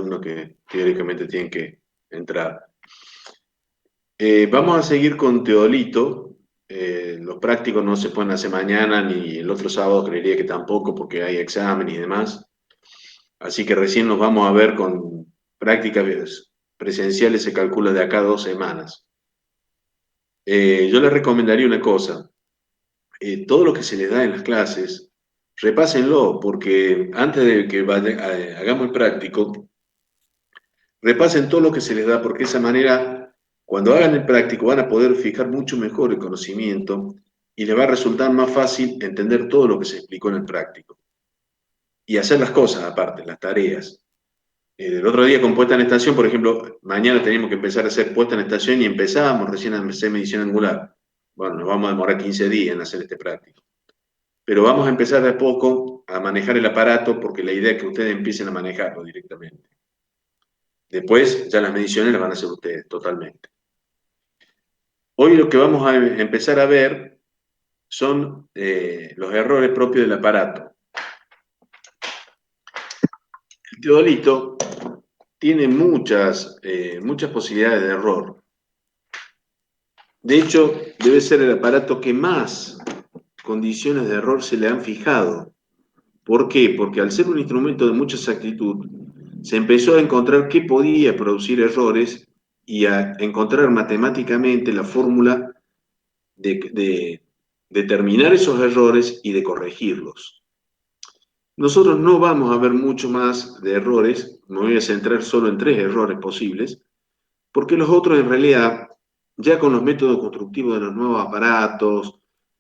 alumnos que teóricamente tienen que entrar. Vamos a seguir con Teodolito. Los prácticos no se pueden hacer mañana ni el otro sábado, creería que tampoco, porque hay examen y demás. Así que recién nos vamos a ver con prácticas presenciales, se calcula de acá a 2 semanas. Yo les recomendaría una cosa. Todo lo que se les da en las clases, repásenlo, porque antes de que hagamos el práctico, repasen todo lo que se les da, porque de esa manera, cuando hagan el práctico, van a poder fijar mucho mejor el conocimiento y les va a resultar más fácil entender todo lo que se explicó en el práctico. Y hacer las cosas aparte, las tareas. El otro día con puesta en estación, por ejemplo, mañana tenemos que empezar a hacer puesta en estación y empezábamos recién a hacer medición angular. Bueno, nos vamos a demorar 15 días en hacer este práctico. Pero vamos a empezar de a poco a manejar el aparato porque la idea es que ustedes empiecen a manejarlo directamente. Después ya las mediciones las van a hacer ustedes totalmente. Hoy lo que vamos a empezar a ver son los errores propios del aparato. El teodolito tiene muchas posibilidades de error. De hecho, debe ser el aparato que más condiciones de error se le han fijado. ¿Por qué? Porque al ser un instrumento de mucha exactitud, se empezó a encontrar qué podía producir errores y a encontrar matemáticamente la fórmula de determinar esos errores y de corregirlos. Nosotros no vamos a ver mucho más de errores, me voy a centrar solo en 3 errores posibles, porque los otros en realidad, ya con los métodos constructivos de los nuevos aparatos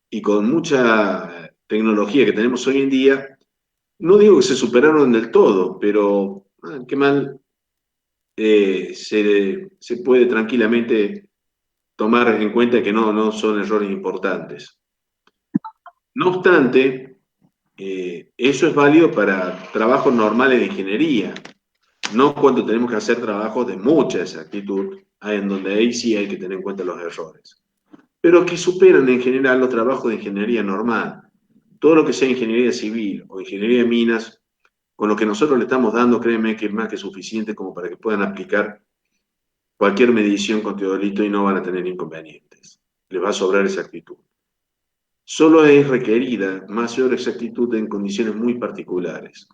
y con mucha tecnología que tenemos hoy en día, no digo que se superaron del todo, pero qué mal se puede tranquilamente tomar en cuenta que no son errores importantes. No obstante, eso es válido para trabajos normales de ingeniería, no cuando tenemos que hacer trabajos de mucha exactitud, en donde ahí sí hay que tener en cuenta los errores. Pero que superan en general los trabajos de ingeniería normal. Todo lo que sea ingeniería civil o ingeniería de minas, con lo que nosotros le estamos dando, créeme que es más que suficiente como para que puedan aplicar cualquier medición con teodolito y no van a tener inconvenientes. Les va a sobrar exactitud. Solo es requerida mayor exactitud en condiciones muy particulares.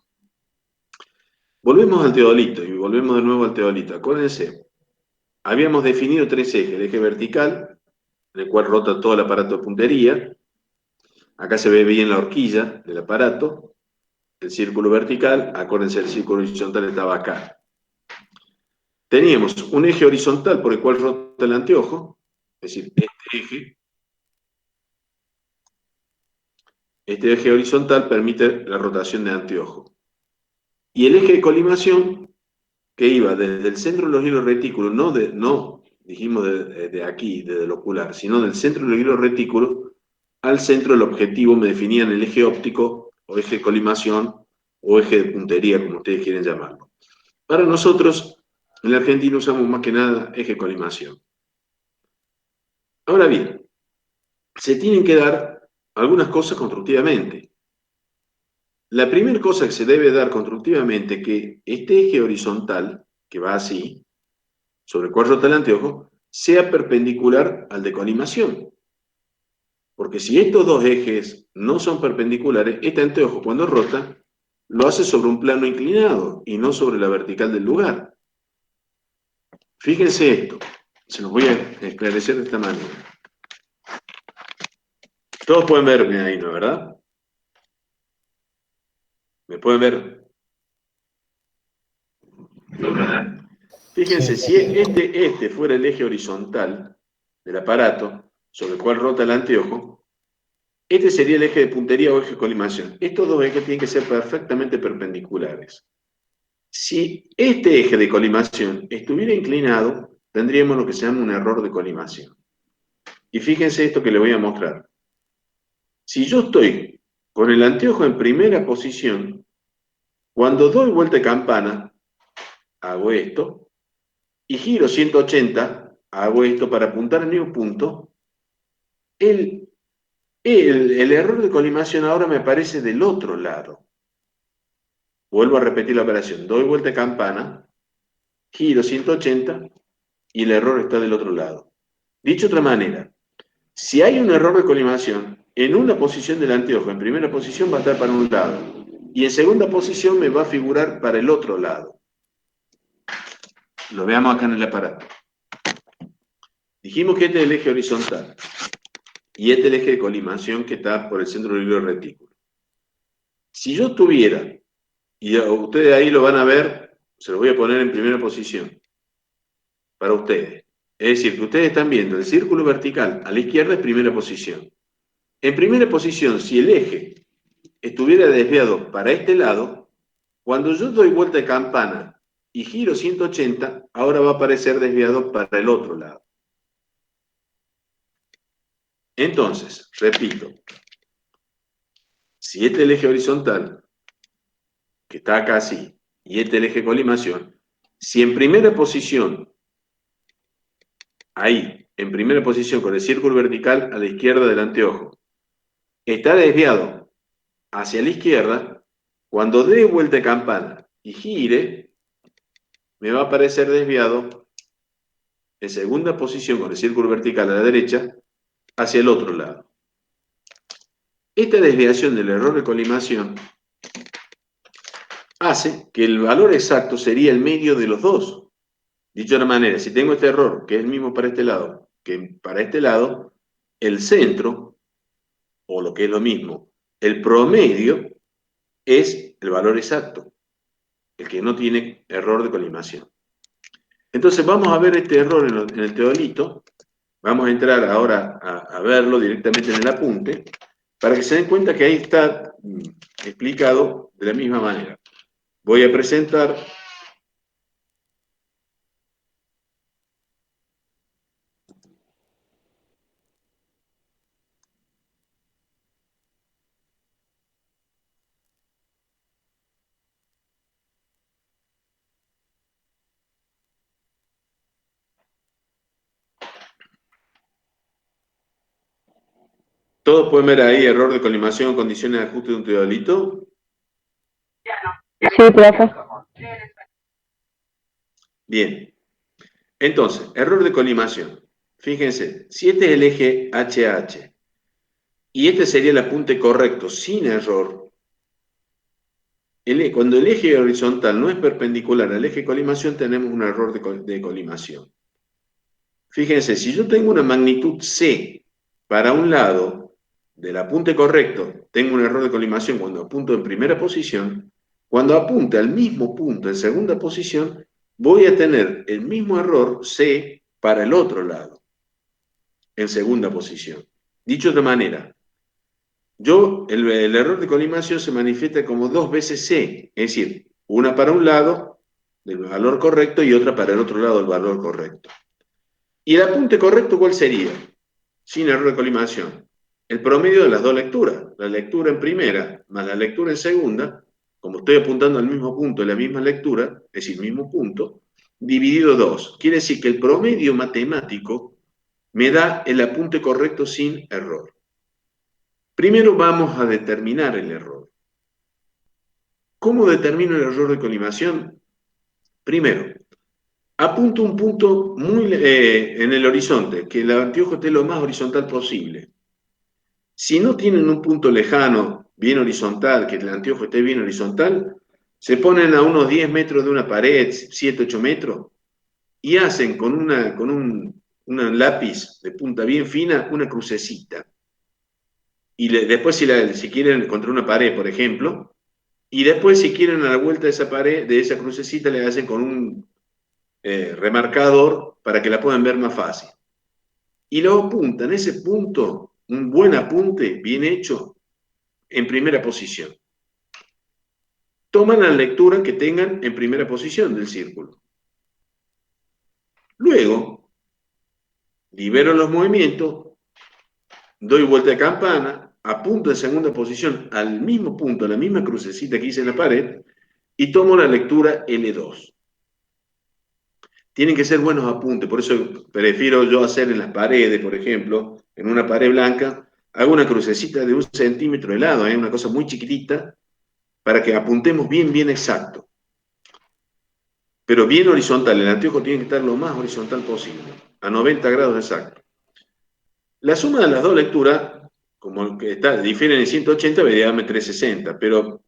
Volvemos al teodolito y volvemos de nuevo al teodolito. Acuérdense, habíamos definido 3 ejes. El eje vertical, en el cual rota todo el aparato de puntería. Acá se ve bien la horquilla del aparato. El círculo vertical, acuérdense, el círculo horizontal estaba acá. Teníamos un eje horizontal por el cual rota el anteojo, es decir, este eje horizontal permite la rotación de anteojo. Y el eje de colimación, que iba desde el centro de los hilos retículos, no dijimos de aquí, desde el ocular, sino del centro de los hilos retículos al centro del objetivo, me definían el eje óptico, o eje de colimación, o eje de puntería, como ustedes quieren llamarlo. Para nosotros, en la Argentina usamos más que nada eje de colimación. Ahora bien, se tienen que dar algunas cosas constructivamente. La primera cosa que se debe dar constructivamente es que este eje horizontal, que va así, sobre el cual rota el anteojo, sea perpendicular al de colimación. Porque si estos dos ejes no son perpendiculares, este anteojo cuando rota, lo hace sobre un plano inclinado y no sobre la vertical del lugar. Fíjense esto, se los voy a esclarecer de esta manera. Todos pueden verme ahí, ¿no? ¿Verdad? ¿Me pueden ver? Fíjense, Sí, si este fuera el eje horizontal del aparato sobre el cual rota el anteojo, este sería el eje de puntería o eje de colimación. Estos dos ejes tienen que ser perfectamente perpendiculares. Si este eje de colimación estuviera inclinado, tendríamos lo que se llama un error de colimación. Y fíjense esto que les voy a mostrar. Si yo estoy con el anteojo en primera posición, cuando doy vuelta de campana, hago esto, y giro 180, hago esto para apuntar al mismo punto, el, el error de colimación ahora me aparece del otro lado. Vuelvo a repetir la operación. Doy vuelta de campana, giro 180 y el error está del otro lado. Dicho de otra manera, si hay un error de colimación, en una posición del anteojo, en primera posición va a estar para un lado, y en segunda posición me va a figurar para el otro lado. Lo veamos acá en el aparato. Dijimos que este es el eje horizontal, y este es el eje de colimación que está por el centro del hilo retículo. Si yo tuviera, y ustedes ahí lo van a ver, se lo voy a poner en primera posición, para ustedes. Es decir, que ustedes están viendo el círculo vertical a la izquierda es primera posición. En primera posición, si el eje estuviera desviado para este lado, cuando yo doy vuelta de campana y giro 180, ahora va a aparecer desviado para el otro lado. Entonces, repito, si este es el eje horizontal, que está acá así, y este es el eje de colimación, si en primera posición, ahí, en primera posición con el círculo vertical a la izquierda del anteojo, está desviado hacia la izquierda, cuando dé vuelta de campana y gire, me va a aparecer desviado en segunda posición con el círculo vertical a la derecha hacia el otro lado. Esta desviación del error de colimación hace que el valor exacto sería el medio de los dos. Dicho de otra manera, si tengo este error, que es el mismo para este lado que para este lado, el centro, o lo que es lo mismo, el promedio es el valor exacto, el que no tiene error de colimación. Entonces vamos a ver este error en el teodolito. Vamos a entrar ahora a verlo directamente en el apunte, para que se den cuenta que ahí está explicado de la misma manera. Voy a presentar todos pueden ver ahí error de colimación, condiciones de ajuste de un teodolito. Sí, profe. Bien, entonces, error de colimación. Fíjense, si este es el eje HH y este sería el apunte correcto sin error, cuando el eje horizontal no es perpendicular al eje de colimación, tenemos un error de colimación. Fíjense, si yo tengo una magnitud C para un lado del apunte correcto, tengo un error de colimación cuando apunto en primera posición, cuando apunte al mismo punto en segunda posición, voy a tener el mismo error C para el otro lado, en segunda posición. Dicho de otra manera, el error de colimación se manifiesta como dos veces C, es decir, una para un lado del valor correcto y otra para el otro lado del valor correcto. ¿Y el apunte correcto cuál sería? Sin error de colimación. El promedio de las dos lecturas, la lectura en primera más la lectura en segunda, como estoy apuntando al mismo punto de la misma lectura, es decir, mismo punto, dividido 2. Quiere decir que el promedio matemático me da el apunte correcto sin error. Primero vamos a determinar el error. ¿Cómo determino el error de colimación? Primero, apunto un punto muy en el horizonte, que el anteojo esté lo más horizontal posible. Si no tienen un punto lejano, bien horizontal, que el anteojo esté bien horizontal, se ponen a unos 10 metros de una pared, 7, 8 metros, y hacen con un lápiz de punta bien fina una crucecita. Y después si quieren contra una pared, por ejemplo, y después si quieren a la vuelta de esa pared, de esa crucecita, le hacen con un remarcador para que la puedan ver más fácil. Y luego apuntan ese punto, un buen apunte, bien hecho, en primera posición. Toman la lectura que tengan en primera posición del círculo. Luego, libero los movimientos, doy vuelta de campana, apunto en segunda posición al mismo punto, a la misma crucecita que hice en la pared, y tomo la lectura L2. Tienen que ser buenos apuntes, por eso prefiero yo hacer en las paredes, por ejemplo, en una pared blanca, hago una crucecita de 1 centímetro de lado, una cosa muy chiquitita, para que apuntemos bien, bien exacto. pero bien horizontal. El anteojo tiene que estar lo más horizontal posible, a 90 grados exactos. La suma de las dos lecturas, como que difieren en 180, veríamos 360, pero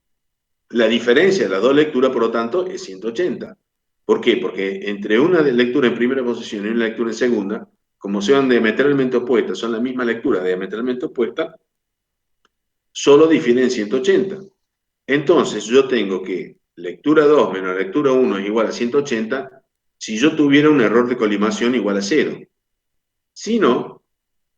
la diferencia de las dos lecturas, por lo tanto, es 180. ¿Por qué? Porque entre una lectura en primera posición y una lectura en segunda, como sean diametralmente opuestas, son la misma lectura diametralmente opuesta, solo difieren 180. Entonces, yo tengo que lectura 2 menos lectura 1 es igual a 180 si yo tuviera un error de colimación igual a 0. Si no,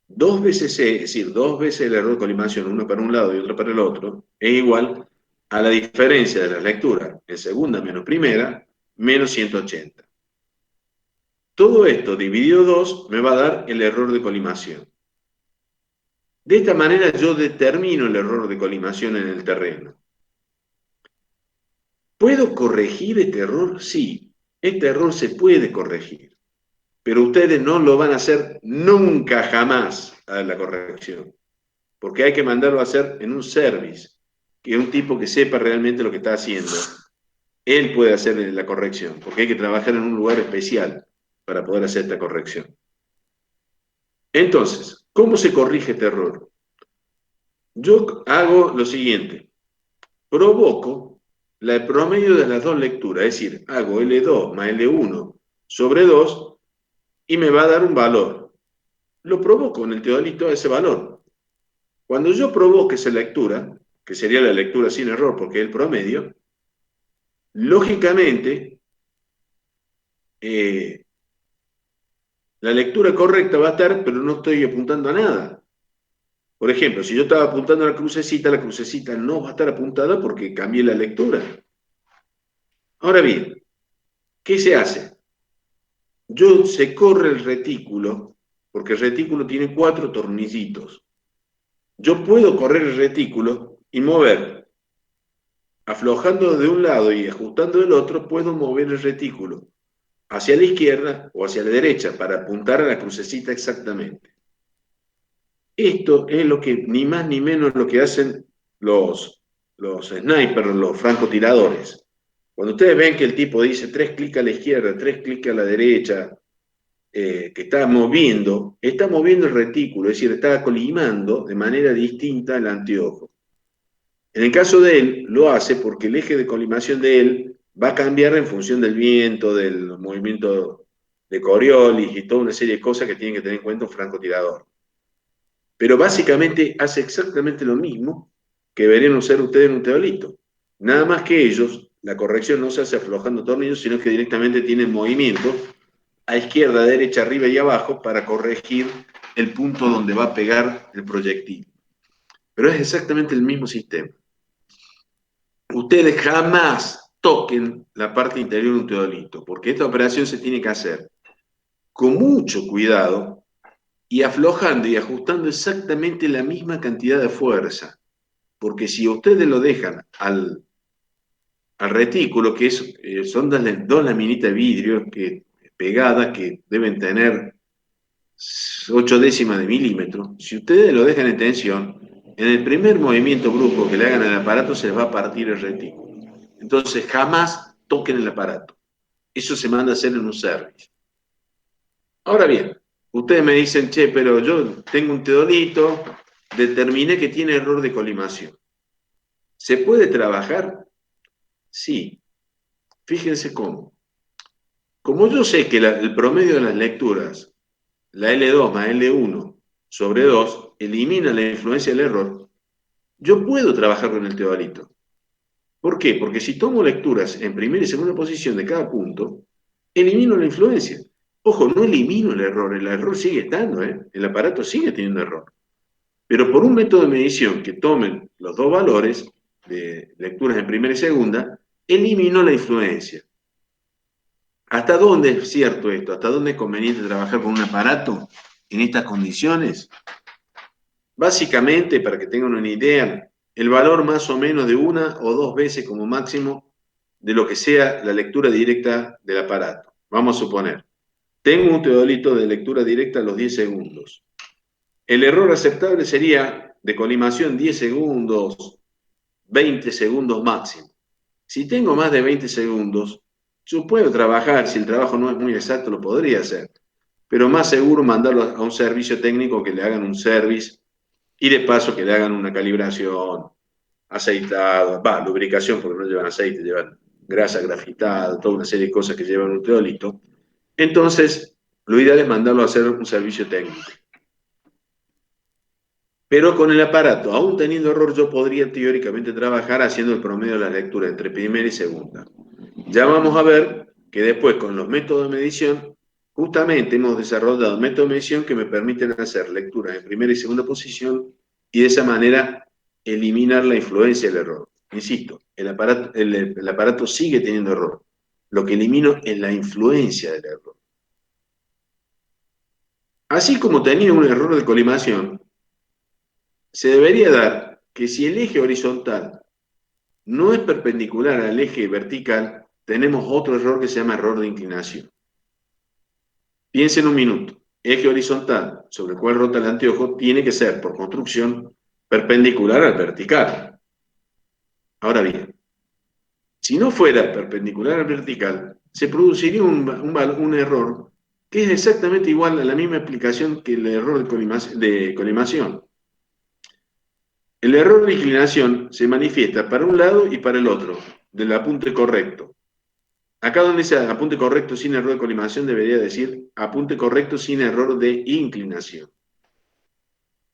2 veces C, es decir, 2 veces el error de colimación, uno para un lado y otro para el otro, es igual a la diferencia de las lecturas en segunda menos primera, menos 180. Todo esto dividido 2 me va a dar el error de colimación. De esta manera yo determino el error de colimación en el terreno. ¿Puedo corregir este error? Sí, este error se puede corregir, pero ustedes no lo van a hacer nunca jamás a la corrección, porque hay que mandarlo a hacer en un service, que es un tipo que sepa realmente lo que está haciendo. Él puede hacer la corrección, porque hay que trabajar en un lugar especial para poder hacer esta corrección. Entonces, ¿cómo se corrige este error? Yo hago lo siguiente, provoco el promedio de las dos lecturas, es decir, hago L2 más L1 sobre 2 y me va a dar un valor. Lo provoco en el teodolito a ese valor. Cuando yo provoque esa lectura, que sería la lectura sin error porque es el promedio, lógicamente eh, la lectura correcta va a estar, pero no estoy apuntando a nada. Por ejemplo, si yo estaba apuntando a la crucecita no va a estar apuntada porque cambié la lectura. Ahora bien, ¿qué se hace? Se corre el retículo, porque el retículo tiene 4 tornillitos. Yo puedo correr el retículo y mover, aflojando de un lado y ajustando del otro, puedo mover el retículo hacia la izquierda o hacia la derecha para apuntar a la crucecita exactamente. Esto es lo que, ni más ni menos, lo que hacen los snipers, los francotiradores. Cuando ustedes ven que el tipo dice 3 clics a la izquierda, 3 clics a la derecha, que está moviendo el retículo, es decir, está colimando de manera distinta el anteojo. En el caso de él, lo hace porque el eje de colimación de él va a cambiar en función del viento, del movimiento de Coriolis y toda una serie de cosas que tienen que tener en cuenta un francotirador. Pero básicamente hace exactamente lo mismo que deberían usar ustedes en un teolito. Nada más que ellos, la corrección no se hace aflojando tornillos, sino que directamente tienen movimiento a izquierda, derecha, arriba y abajo para corregir el punto donde va a pegar el proyectil. Pero es exactamente el mismo sistema. Ustedes jamás toquen la parte interior de un teodolito, porque esta operación se tiene que hacer con mucho cuidado y aflojando y ajustando exactamente la misma cantidad de fuerza. Porque si ustedes lo dejan al retículo, que son dos laminitas de vidrio pegadas que deben tener 8 décimas de milímetro, si ustedes lo dejan en tensión, en el primer movimiento brusco que le hagan al aparato se les va a partir el retículo. Entonces jamás toquen el aparato. Eso se manda a hacer en un service. Ahora bien, ustedes me dicen, che, pero yo tengo un teodolito, determiné que tiene error de colimación. ¿Se puede trabajar? Sí. Fíjense cómo. Como yo sé que el promedio de las lecturas, la L2 más L1 sobre 2, elimina la influencia del error, yo puedo trabajar con el teodolito. ¿Por qué? Porque si tomo lecturas en primera y segunda posición de cada punto, elimino la influencia. Ojo, no elimino el error sigue estando, ¿eh? El aparato sigue teniendo error. Pero por un método de medición que tomen los dos valores de lecturas en primera y segunda, elimino la influencia. ¿Hasta dónde es cierto esto? ¿Hasta dónde es conveniente trabajar con un aparato en estas condiciones? Básicamente, para que tengan una idea, el valor más o menos de una o dos veces como máximo de lo que sea la lectura directa del aparato. Vamos a suponer, tengo un teodolito de lectura directa a los 10 segundos. El error aceptable sería de colimación 10 segundos, 20 segundos máximo. Si tengo más de 20 segundos, Yo puedo trabajar, si el trabajo no es muy exacto, lo podría hacer, pero más seguro mandarlo a un servicio técnico que le hagan un service y de paso que le hagan una calibración, aceitado, lubricación, porque no llevan aceite, llevan grasa grafitada, toda una serie de cosas que llevan un teolito. Entonces, lo ideal es mandarlo a hacer un servicio técnico. Pero con el aparato, aún teniendo error, yo podría teóricamente trabajar haciendo el promedio de la lectura entre primera y segunda. Ya vamos a ver que después con los métodos de medición, justamente hemos desarrollado métodos de medición que me permiten hacer lecturas en primera y segunda posición y de esa manera eliminar la influencia del error. Insisto, el aparato sigue teniendo error. Lo que elimino es la influencia del error. Así como tenía un error de colimación, se debería dar que si el eje horizontal no es perpendicular al eje vertical, tenemos otro error que se llama error de inclinación. Piensen un minuto. Eje horizontal sobre el cual rota el anteojo tiene que ser, por construcción, perpendicular al vertical. Ahora bien, si no fuera perpendicular al vertical, se produciría un error que es exactamente igual a la misma explicación que el error de colimación. El error de inclinación se manifiesta para un lado y para el otro del apunte correcto. Acá donde dice apunte correcto sin error de colimación debería decir apunte correcto sin error de inclinación.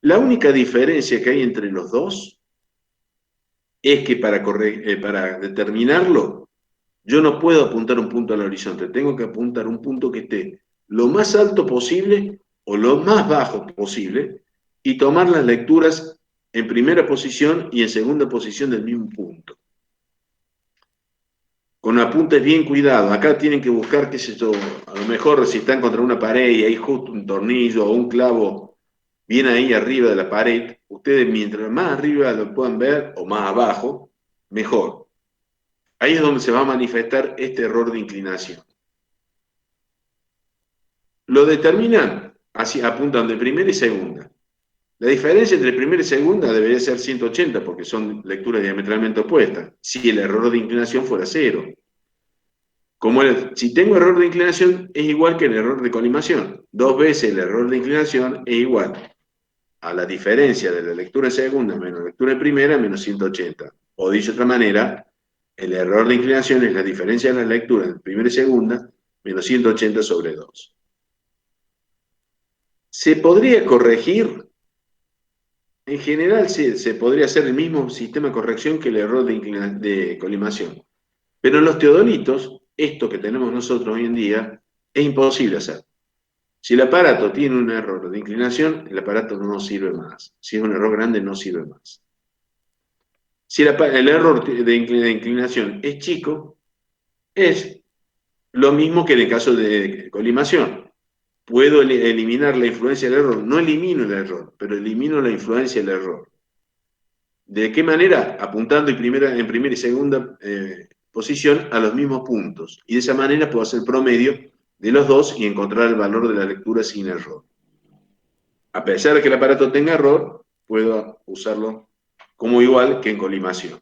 La única diferencia que hay entre los dos es que para determinarlo, yo no puedo apuntar un punto al horizonte, tengo que apuntar un punto que esté lo más alto posible o lo más bajo posible y tomar las lecturas en primera posición y en segunda posición del mismo punto. Con apuntes bien cuidados. Acá tienen que buscar, qué sé yo, a lo mejor si están contra una pared y hay justo un tornillo o un clavo bien ahí arriba de la pared, ustedes mientras más arriba lo puedan ver o más abajo, mejor. Ahí es donde se va a manifestar este error de inclinación. Lo determinan, así apuntan de primera y segunda. La diferencia entre primera y segunda debería ser 180 porque son lecturas diametralmente opuestas, si el error de inclinación fuera cero. Si tengo error de inclinación, es igual que el error de colimación. Dos veces el error de inclinación es igual a la diferencia de la lectura segunda menos la lectura primera menos 180. O dicho de otra manera, el error de inclinación es la diferencia de la lectura de primera y segunda menos 180 sobre 2. ¿Se podría corregir? En general se podría hacer el mismo sistema de corrección que el error de colimación. Pero en los teodolitos, esto que tenemos nosotros hoy en día, es imposible hacer. Si el aparato tiene un error de inclinación, el aparato no sirve más. Si es un error grande, no sirve más. Si el error de inclinación es chico, es lo mismo que en el caso de colimación. Puedo eliminar la influencia del error. No elimino el error, pero elimino la influencia del error. ¿De qué manera? Apuntando en primera y segunda posición a los mismos puntos. Y de esa manera puedo hacer promedio de los dos y encontrar el valor de la lectura sin error. A pesar de que el aparato tenga error, puedo usarlo como igual que en colimación.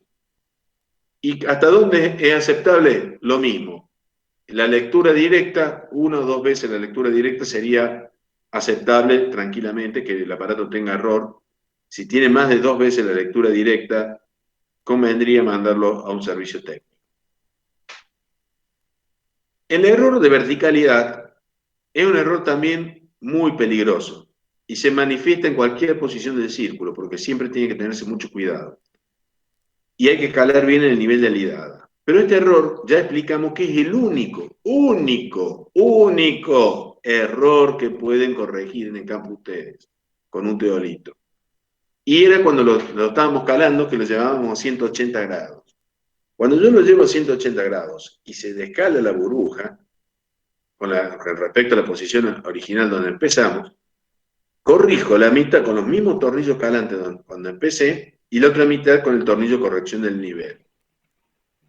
¿Y hasta dónde es aceptable? Lo mismo. La lectura directa, una o dos veces la lectura directa sería aceptable tranquilamente que el aparato tenga error. Si tiene más de dos veces la lectura directa, convendría mandarlo a un servicio técnico. El error de verticalidad es un error también muy peligroso y se manifiesta en cualquier posición del círculo porque siempre tiene que tenerse mucho cuidado. Y hay que escalar bien el nivel de alidada. Pero este error ya explicamos que es el único error que pueden corregir en el campo ustedes con un teolito. Y era cuando lo estábamos calando que lo llevábamos a 180 grados. Cuando yo lo llevo a 180 grados y se descala la burbuja, con respecto a la posición original donde empezamos, corrijo la mitad con los mismos tornillos calantes cuando empecé y la otra mitad con el tornillo corrección del nivel.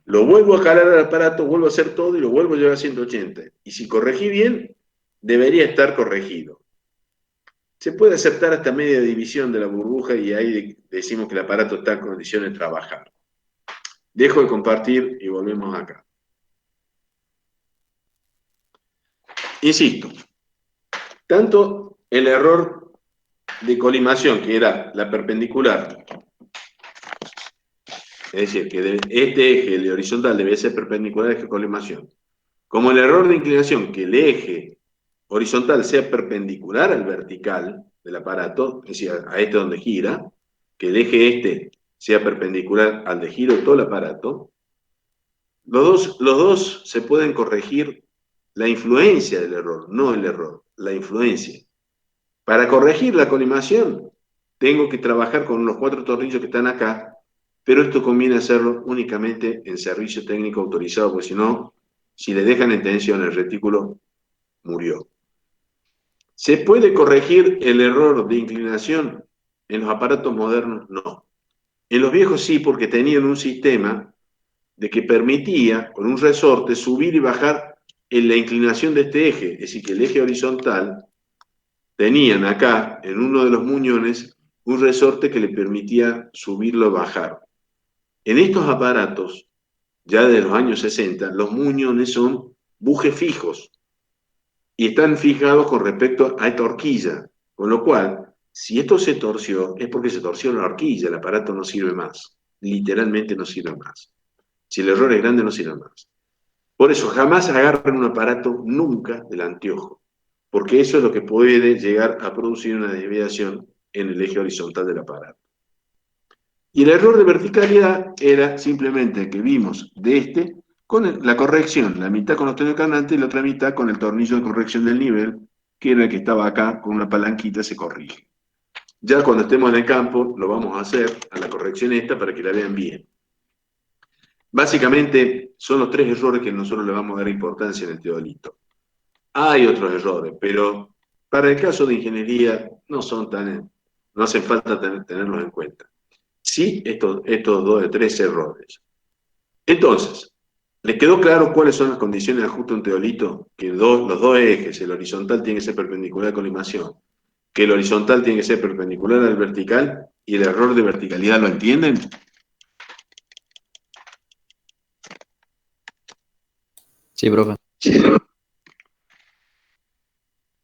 Lo vuelvo a jalar al aparato, vuelvo a hacer todo y lo vuelvo a llevar a 180. Y si corregí bien, debería estar corregido. Se puede aceptar hasta media división de la burbuja y ahí decimos que el aparato está en condiciones de trabajar. Dejo de compartir y volvemos acá. Insisto, tanto el error de colimación, que era la perpendicular, es decir, que este eje, el horizontal, debe ser perpendicular al eje de colimación, como el error de inclinación, que el eje horizontal sea perpendicular al vertical del aparato, es decir, a este donde gira, que el eje este sea perpendicular al de giro de todo el aparato, los dos se pueden corregir la influencia del error, no el error, la influencia. Para corregir la colimación, tengo que trabajar con los 4 tornillos que están acá, pero esto conviene hacerlo únicamente en servicio técnico autorizado, porque si no, si le dejan en tensión el retículo, murió. ¿Se puede corregir el error de inclinación? En los aparatos modernos, no. En los viejos sí, porque tenían un sistema de que permitía, con un resorte, subir y bajar en la inclinación de este eje. Es decir, que el eje horizontal tenían acá, en uno de los muñones, un resorte que le permitía subirlo o bajar. En estos aparatos, ya de los años 60, los muñones son bujes fijos y están fijados con respecto a esta horquilla, con lo cual, si esto se torció, es porque se torció la horquilla, el aparato no sirve más, literalmente no sirve más. Si el error es grande, no sirve más. Por eso, jamás agarren un aparato nunca del anteojo, porque eso es lo que puede llegar a producir una desviación en el eje horizontal del aparato. Y el error de verticalidad era simplemente que vimos de este con la corrección, la mitad con los tornillos carnantes y la otra mitad con el tornillo de corrección del nivel, que era el que estaba acá con una palanquita, se corrige. Ya cuando estemos en el campo, lo vamos a hacer a la corrección esta para que la vean bien. Básicamente son los 3 errores que nosotros le vamos a dar importancia en el teodolito. Hay otros errores, pero para el caso de ingeniería no son tan, no hacen falta tenerlos en cuenta. Sí, estos 3 errores. Entonces, ¿les quedó claro cuáles son las condiciones de ajuste de un teodolito? Que los dos ejes, el horizontal tiene que ser perpendicular a la colimación, que el horizontal tiene que ser perpendicular al vertical y el error de verticalidad, ¿lo entienden? Sí, profe.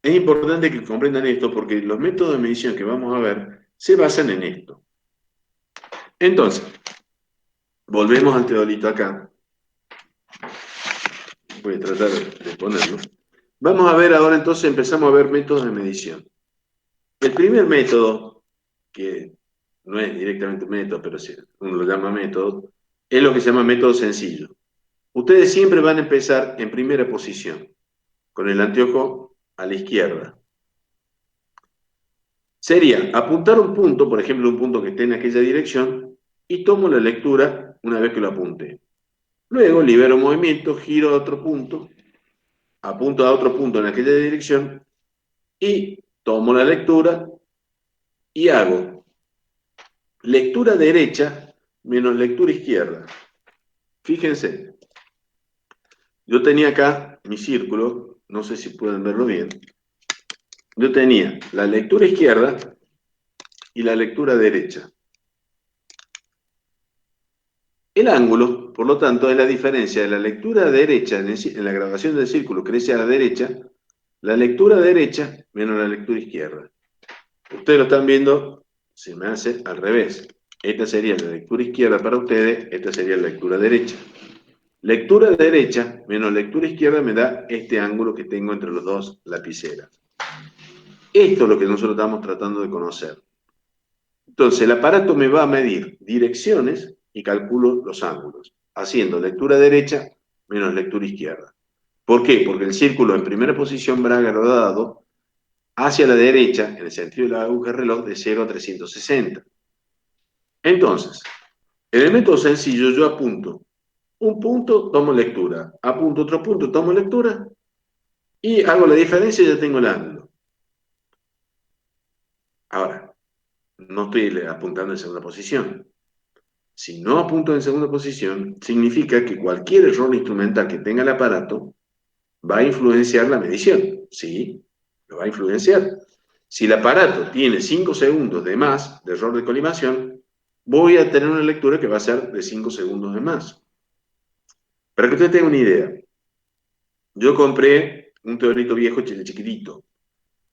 Es importante que comprendan esto porque los métodos de medición que vamos a ver se basan en esto. Entonces, volvemos al teodolito acá. Voy a tratar de ponerlo. Vamos a ver ahora entonces, empezamos a ver métodos de medición. El primer método, que no es directamente un método, pero sí, uno lo llama método, es lo que se llama método sencillo. Ustedes siempre van a empezar en primera posición, con el anteojo a la izquierda. Sería apuntar un punto, por ejemplo, un punto que esté en aquella dirección, y tomo la lectura una vez que lo apunte. Luego libero movimiento, giro a otro punto, apunto a otro punto en aquella dirección, y tomo la lectura y hago lectura derecha menos lectura izquierda. Fíjense, yo tenía acá mi círculo, no sé si pueden verlo bien. Yo tenía la lectura izquierda y la lectura derecha. El ángulo, por lo tanto, es la diferencia de la lectura derecha en la grabación del círculo, crece a la derecha, la lectura derecha menos la lectura izquierda. Ustedes lo están viendo, se me hace al revés. Esta sería la lectura izquierda para ustedes, esta sería la lectura derecha. Lectura derecha menos lectura izquierda me da este ángulo que tengo entre los dos lapiceras. Esto es lo que nosotros estamos tratando de conocer. Entonces, el aparato me va a medir direcciones y calculo los ángulos, haciendo lectura derecha menos lectura izquierda. ¿Por qué? Porque el círculo en primera posición va rodado hacia la derecha, en el sentido de la aguja de reloj, de 0 a 360. Entonces, en el método sencillo yo apunto un punto, tomo lectura, apunto otro punto, tomo lectura, y hago la diferencia y ya tengo el ángulo. Ahora, no estoy apuntando en segunda posición. Si no apunto en segunda posición, significa que cualquier error instrumental que tenga el aparato va a influenciar la medición. Sí, lo va a influenciar. Si el aparato tiene 5 segundos de más de error de colimación, voy a tener una lectura que va a ser de 5 segundos de más. Para que usted tenga una idea, yo compré un teodolito viejo chiquitito.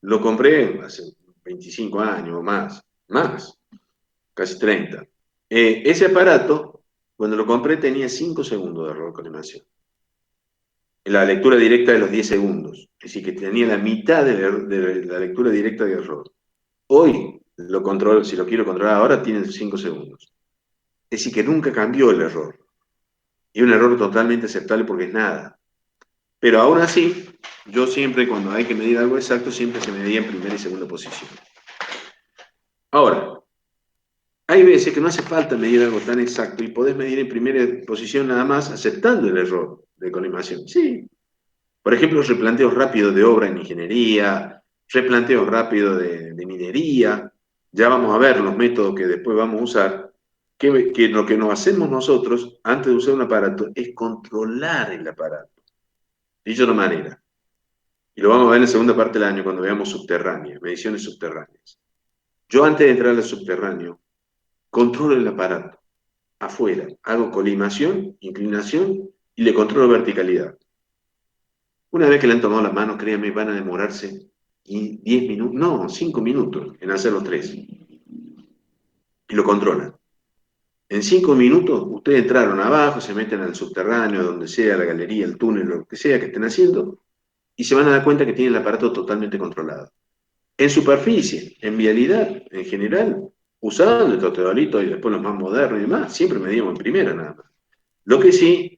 Lo compré hace 25 años o más, casi 30. Ese aparato, cuando lo compré, tenía 5 segundos de error de colimación. La lectura directa de los 10 segundos. Es decir, que tenía la mitad de la lectura directa de error. Hoy, lo controlo, si lo quiero controlar ahora, tiene 5 segundos. Es decir, que nunca cambió el error. Y un error totalmente aceptable porque es nada. Pero aún así, yo siempre, cuando hay que medir algo exacto, siempre se medía en primera y segunda posición. Ahora, hay veces que no hace falta medir algo tan exacto y podés medir en primera posición nada más aceptando el error de colimación. Sí. Por ejemplo, replanteos rápidos de obra en ingeniería, replanteos rápidos de minería. Ya vamos a ver los métodos que después vamos a usar. Que lo que nos hacemos nosotros antes de usar un aparato es controlar el aparato. Dicho de otra manera. Y lo vamos a ver en la segunda parte del año cuando veamos subterráneas, mediciones subterráneas. Yo antes de entrar al subterráneo, controlo el aparato afuera, hago colimación, inclinación y le controlo verticalidad. Una vez que le han tomado las manos, créanme, van a demorarse 10 minutos, no, 5 minutos en hacer los tres. Y lo controlan. En 5 minutos, ustedes entraron abajo, se meten al subterráneo, donde sea, la galería, el túnel, lo que sea que estén haciendo, y se van a dar cuenta que tienen el aparato totalmente controlado. En superficie, en vialidad, en general, usando estos teodolitos y después los más modernos y demás, siempre medíamos en primera nada más. Lo que sí,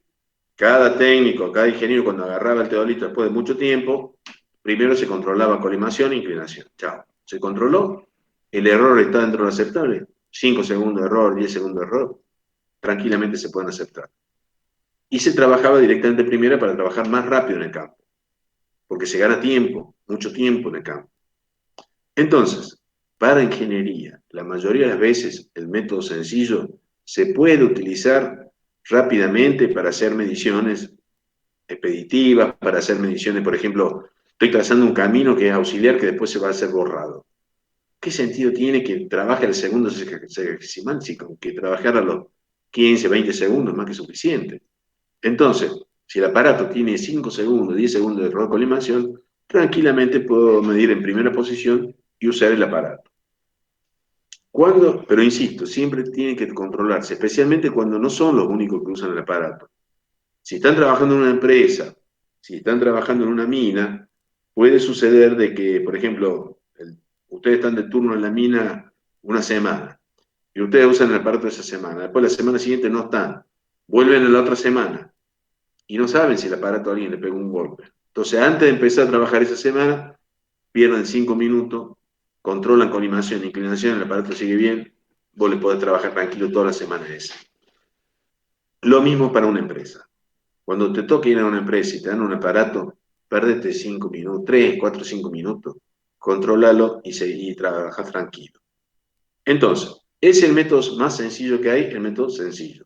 cada técnico, cada ingeniero, cuando agarraba el teodolito después de mucho tiempo, primero se controlaba colimación e inclinación. Chao. Se controló, el error está dentro de lo aceptable. 5 segundos de error, 10 segundos de error, tranquilamente se pueden aceptar. Y se trabajaba directamente primera para trabajar más rápido en el campo, porque se gana tiempo, mucho tiempo en el campo. Entonces, para ingeniería, la mayoría de las veces el método sencillo se puede utilizar rápidamente para hacer mediciones expeditivas, para hacer mediciones, por ejemplo, estoy trazando un camino que es auxiliar que después se va a hacer borrado. ¿Qué sentido tiene que trabaje al segundo sexagesimal si con que trabajar a los 15, 20 segundos más que suficiente? Entonces, si el aparato tiene 5 segundos, 10 segundos de error de colimación, tranquilamente puedo medir en primera posición y usar el aparato. Pero insisto, siempre tienen que controlarse, especialmente cuando no son los únicos que usan el aparato. Si están trabajando en una empresa, si están trabajando en una mina, puede suceder de que, por ejemplo, ustedes están de turno en la mina una semana y ustedes usan el aparato esa semana. Después la semana siguiente no están. Vuelven en la otra semana y no saben si el aparato a alguien le pegó un golpe. Entonces, antes de empezar a trabajar esa semana, pierden 5 minutos, controlan colimación, inclinación, el aparato sigue bien, vos le podés trabajar tranquilo toda la semana esa. Lo mismo para una empresa. Cuando te toque ir a una empresa y te dan un aparato, perdete 5 minutos, 3, 4, 5 minutos, contrólalo y trabaja tranquilo. Entonces, es el método más sencillo que hay, el método sencillo.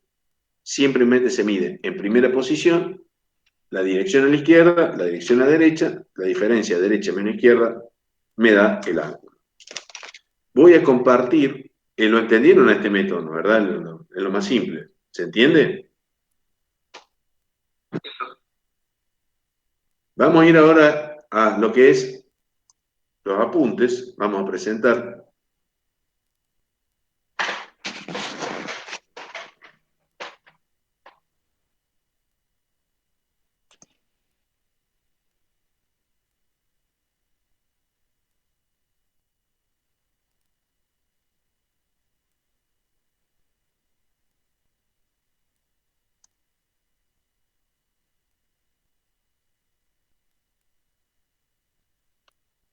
Siempre se mide en primera posición, la dirección a la izquierda, la dirección a la derecha, la diferencia derecha menos izquierda me da el ángulo. Voy a compartir, lo entendieron a este método, ¿no? ¿Verdad? Es lo más simple. ¿Se entiende? Vamos a ir ahora a lo que es los apuntes. Vamos a presentar.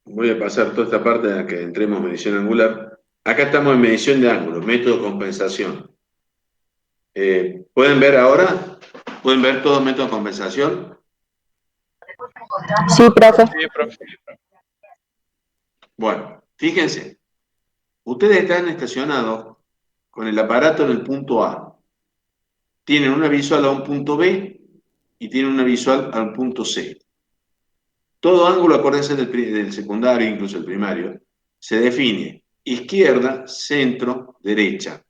Voy a pasar toda esta parte a que entremos en medición angular. Acá estamos en medición de ángulo, método de compensación. ¿Pueden ver ahora? ¿Pueden ver todo método de compensación? Sí, profe. Sí, profe. Bueno, fíjense. Ustedes están estacionados con el aparato en el punto A. Tienen una visual a un punto B y tienen una visual al punto C. Todo ángulo, acuérdense del secundario, incluso el primario, se define izquierda, centro, derecha.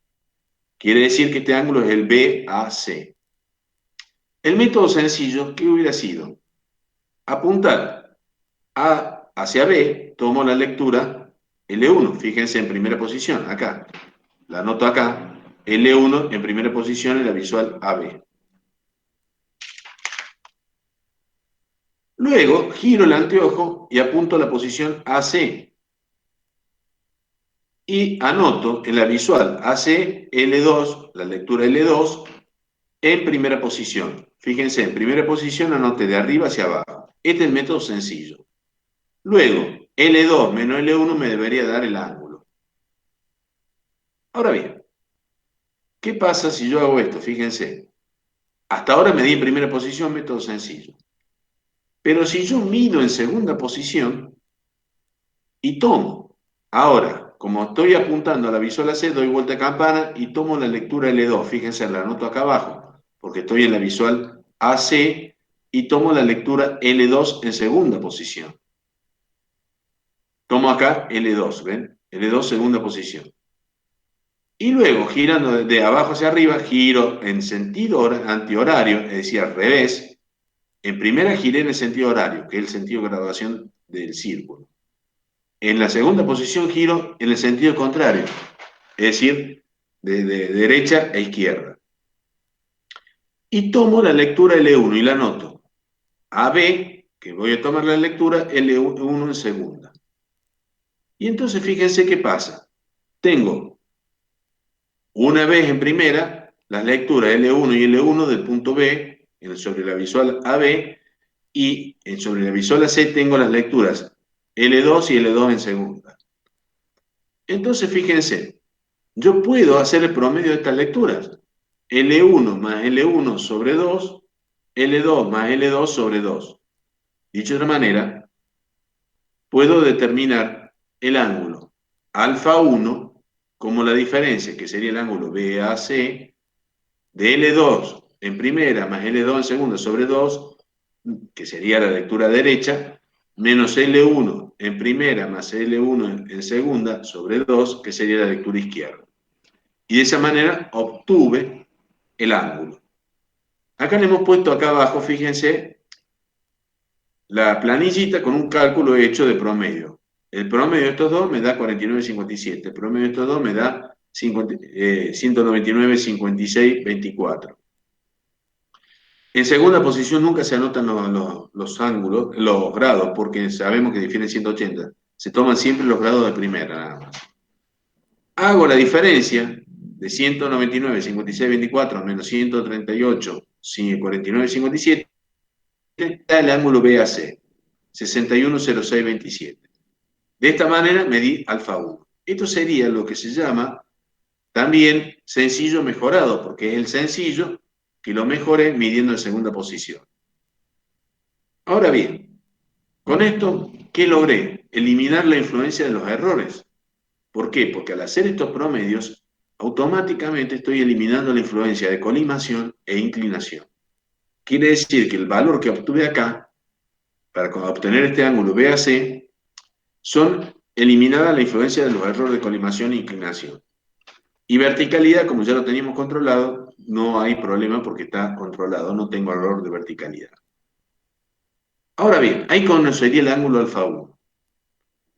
Quiere decir que este ángulo es el BAC. El método sencillo, ¿qué hubiera sido? Apuntar A hacia B, tomo la lectura L1. Fíjense en primera posición, acá. La anoto acá. L1 en primera posición en la visual AB. Luego giro el anteojo y apunto a la posición AC. Y anoto en la visual AC L2, la lectura L2, en primera posición. Fíjense, en primera posición anote de arriba hacia abajo. Este es el método sencillo. Luego, L2 menos L1 me debería dar el ángulo. Ahora bien, ¿qué pasa si yo hago esto? Fíjense, hasta ahora me di en primera posición, método sencillo. Pero si yo mido en segunda posición y tomo, ahora, como estoy apuntando a la visual AC, doy vuelta a campana y tomo la lectura L2. Fíjense, la anoto acá abajo, porque estoy en la visual AC y tomo la lectura L2 en segunda posición. Tomo acá L2, ¿ven? L2 segunda posición. Y luego, girando de abajo hacia arriba, giro en sentido antihorario, es decir, al revés. En primera giré en el sentido horario, que es el sentido de graduación del círculo. En la segunda posición giro en el sentido contrario, es decir, de derecha a izquierda. Y tomo la lectura L1 y la anoto. AB, que voy a tomar la lectura L1 en segunda. Y entonces fíjense qué pasa. Tengo una vez en primera las lecturas L1 y L1 del punto B sobre la visual AB y sobre la visual AC tengo las lecturas L2 y L2 en segunda. Entonces fíjense, yo puedo hacer el promedio de estas lecturas. L1 más L1 sobre 2, L2 más L2 sobre 2. Dicho de otra manera, puedo determinar el ángulo alfa 1 como la diferencia, que sería el ángulo BAC, de L2 en primera más L2 en segunda sobre 2, que sería la lectura derecha, menos L1 en primera más L1 en segunda sobre 2, que sería la lectura izquierda. Y de esa manera obtuve el ángulo. Acá le hemos puesto acá abajo, fíjense, la planillita con un cálculo hecho de promedio. El promedio de estos dos me da 49,57. El promedio de estos dos me da 199,56,24. En segunda posición nunca se anotan los ángulos, los grados, porque sabemos que difieren 180. Se toman siempre los grados de primera, nada más. Hago la diferencia de 199,56,24 menos 138,49,57, da el ángulo BAC, 61,0627. De esta manera medí alfa 1. Esto sería lo que se llama también sencillo mejorado, porque es el sencillo que lo mejoré midiendo en segunda posición. Ahora bien, con esto, ¿qué logré? Eliminar la influencia de los errores. ¿Por qué? Porque al hacer estos promedios, automáticamente estoy eliminando la influencia de colimación e inclinación. Quiere decir que el valor que obtuve acá, para obtener este ángulo BAC, son eliminadas la influencia de los errores de colimación e inclinación. Y verticalidad, como ya lo teníamos controlado, no hay problema porque está controlado, no tengo error de verticalidad. Ahora bien, ahí conocería el ángulo alfa 1,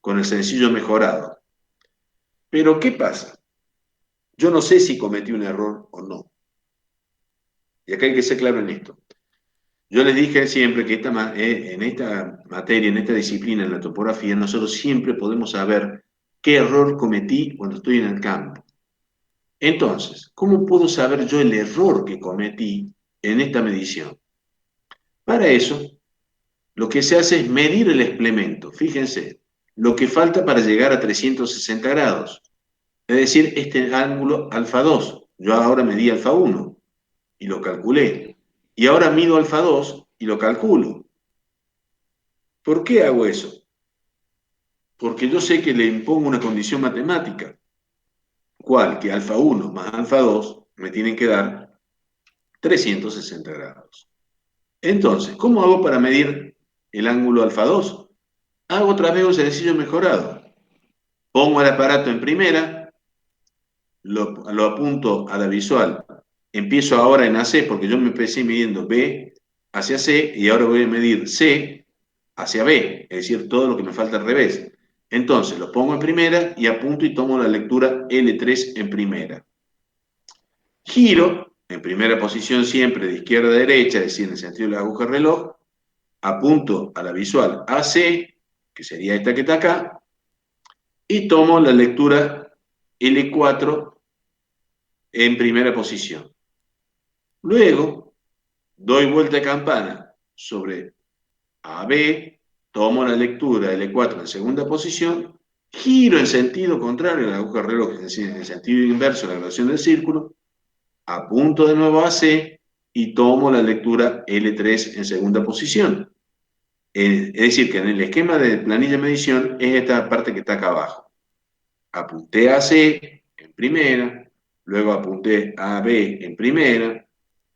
con el sencillo mejorado. Pero, ¿qué pasa? Yo no sé si cometí un error o no. Y acá hay que ser claro en esto. Yo les dije siempre que en esta materia, en esta disciplina, en la topografía, nosotros siempre podemos saber qué error cometí cuando estoy en el campo. Entonces, ¿cómo puedo saber yo el error que cometí en esta medición? Para eso, lo que se hace es medir el explemento. Fíjense, lo que falta para llegar a 360 grados. Es decir, este ángulo alfa 2. Yo ahora medí alfa 1 y lo calculé. Y ahora mido alfa 2 y lo calculo. ¿Por qué hago eso? Porque yo sé que le impongo una condición matemática. ¿Cuál? Que alfa 1 más alfa 2 me tienen que dar 360 grados. Entonces, ¿cómo hago para medir el ángulo alfa 2? Hago otra vez un sencillo mejorado. Pongo el aparato en primera, lo apunto a la visual. Empiezo ahora en AC porque yo me empecé midiendo B hacia C y ahora voy a medir C hacia B, es decir, todo lo que me falta al revés. Entonces, lo pongo en primera y apunto y tomo la lectura L3 en primera. Giro, en primera posición siempre, de izquierda a derecha, es decir, en el sentido de la aguja del reloj, apunto a la visual AC, que sería esta que está acá, y tomo la lectura L4 en primera posición. Luego, doy vuelta de campana sobre AB, tomo la lectura L4 en segunda posición, giro en sentido contrario a la aguja del reloj, es decir, en el sentido inverso de la graduación del círculo, apunto de nuevo a C y tomo la lectura L3 en segunda posición. Es decir, que en el esquema de planilla de medición es esta parte que está acá abajo. Apunté a C en primera, luego apunté a B en primera,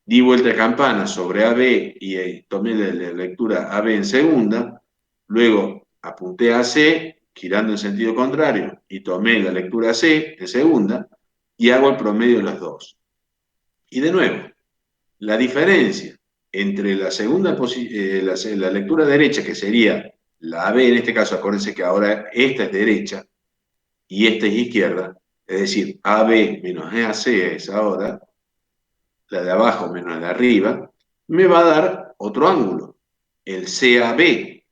di vuelta de campana sobre AB y tomé la lectura AB en segunda, luego apunté a C girando en sentido contrario y tomé la lectura C en segunda y hago el promedio de las dos. Y de nuevo, la diferencia entre la segunda la lectura derecha, que sería la AB en este caso, acuérdense que ahora esta es derecha y esta es izquierda, es decir, AB menos AC es ahora, la de abajo menos la de arriba, me va a dar otro ángulo, el CAB,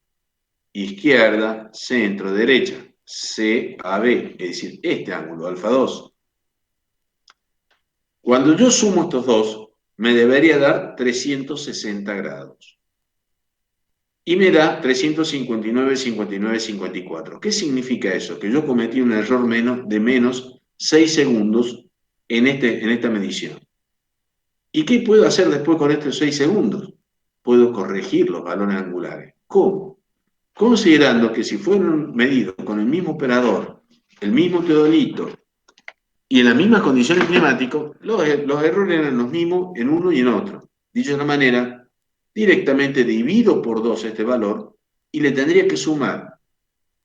izquierda, centro, derecha, CAB, es decir, este ángulo, alfa 2. Cuando yo sumo estos dos, me debería dar 360 grados. Y me da 359, 59, 54. ¿Qué significa eso? Que yo cometí un error de menos 6 segundos en esta medición. ¿Y qué puedo hacer después con estos 6 segundos? Puedo corregir los valores angulares. ¿Cómo? Considerando que si fueron medidos con el mismo operador, el mismo teodolito y en las mismas condiciones climáticas, los errores eran los mismos en uno y en otro. Dicho de una manera, directamente divido por 2 este valor y le tendría que sumar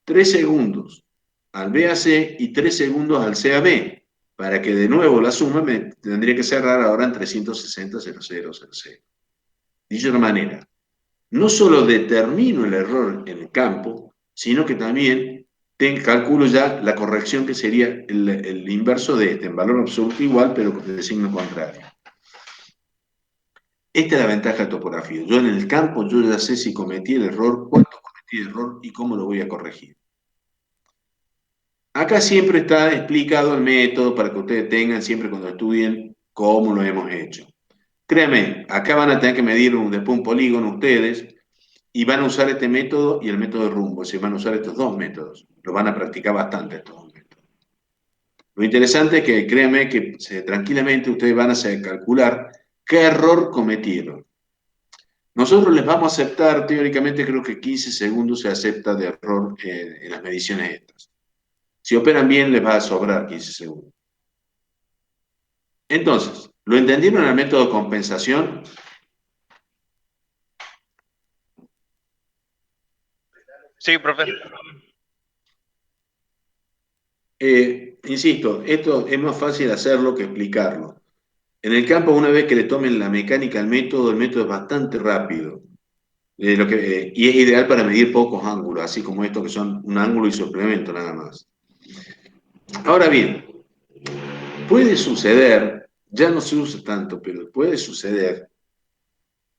3 segundos al BAC y 3 segundos al CAB, para que de nuevo la suma me tendría que cerrar ahora en 360,00,00. Dicho de una manera, no solo determino el error en el campo, sino que también calculo ya la corrección que sería el inverso de este, en valor absoluto igual, pero de signo contrario. Esta es la ventaja de topografía. Yo en el campo, yo ya sé si cometí el error, cuánto cometí el error y cómo lo voy a corregir. Acá siempre está explicado el método para que ustedes tengan siempre cuando estudien cómo lo hemos hecho. Créanme, acá van a tener que medir después un polígono ustedes y van a usar este método y el método de rumbo, se van a usar estos dos métodos. Lo van a practicar bastante estos dos métodos. Lo interesante es que créanme que tranquilamente ustedes van a calcular qué error cometieron. Nosotros les vamos a aceptar, teóricamente creo que 15 segundos se acepta de error en las mediciones estas. Si operan bien les va a sobrar 15 segundos. Entonces, ¿lo entendieron el método de compensación? Sí, profe. Insisto, esto es más fácil hacerlo que explicarlo. En el campo, una vez que le tomen la mecánica al método, el método es bastante rápido. Y es ideal para medir pocos ángulos, así como estos que son un ángulo y suplemento nada más. Ahora bien, puede suceder, ya no se usa tanto, pero puede suceder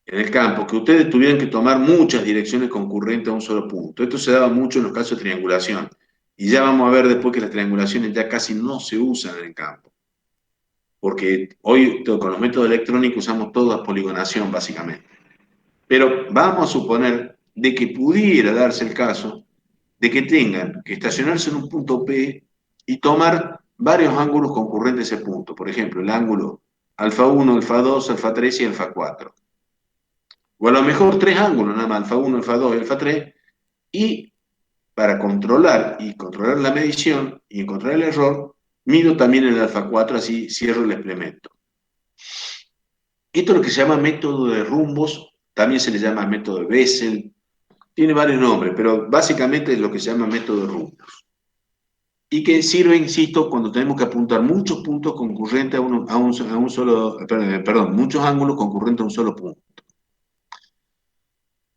en el campo que ustedes tuvieran que tomar muchas direcciones concurrentes a un solo punto. Esto se daba mucho en los casos de triangulación. Y ya vamos a ver después que las triangulaciones ya casi no se usan en el campo. Porque hoy con los métodos electrónicos usamos toda poligonación básicamente. Pero vamos a suponer de que pudiera darse el caso de que tengan que estacionarse en un punto P y tomar varios ángulos concurrentes a ese punto. Por ejemplo, el ángulo alfa 1, alfa 2, alfa 3 y alfa 4. O a lo mejor tres ángulos, nada más, alfa 1, alfa 2 y alfa 3. Y para controlar la medición y controlar el error, mido también el alfa 4, así cierro el implemento. Esto es lo que se llama método de rumbos, también se le llama método de Bessel, tiene varios nombres, pero básicamente es lo que se llama método de rumbos. Y que sirve, insisto, cuando tenemos que apuntar muchos puntos concurrentes a un solo, perdón, muchos ángulos concurrentes a un solo punto.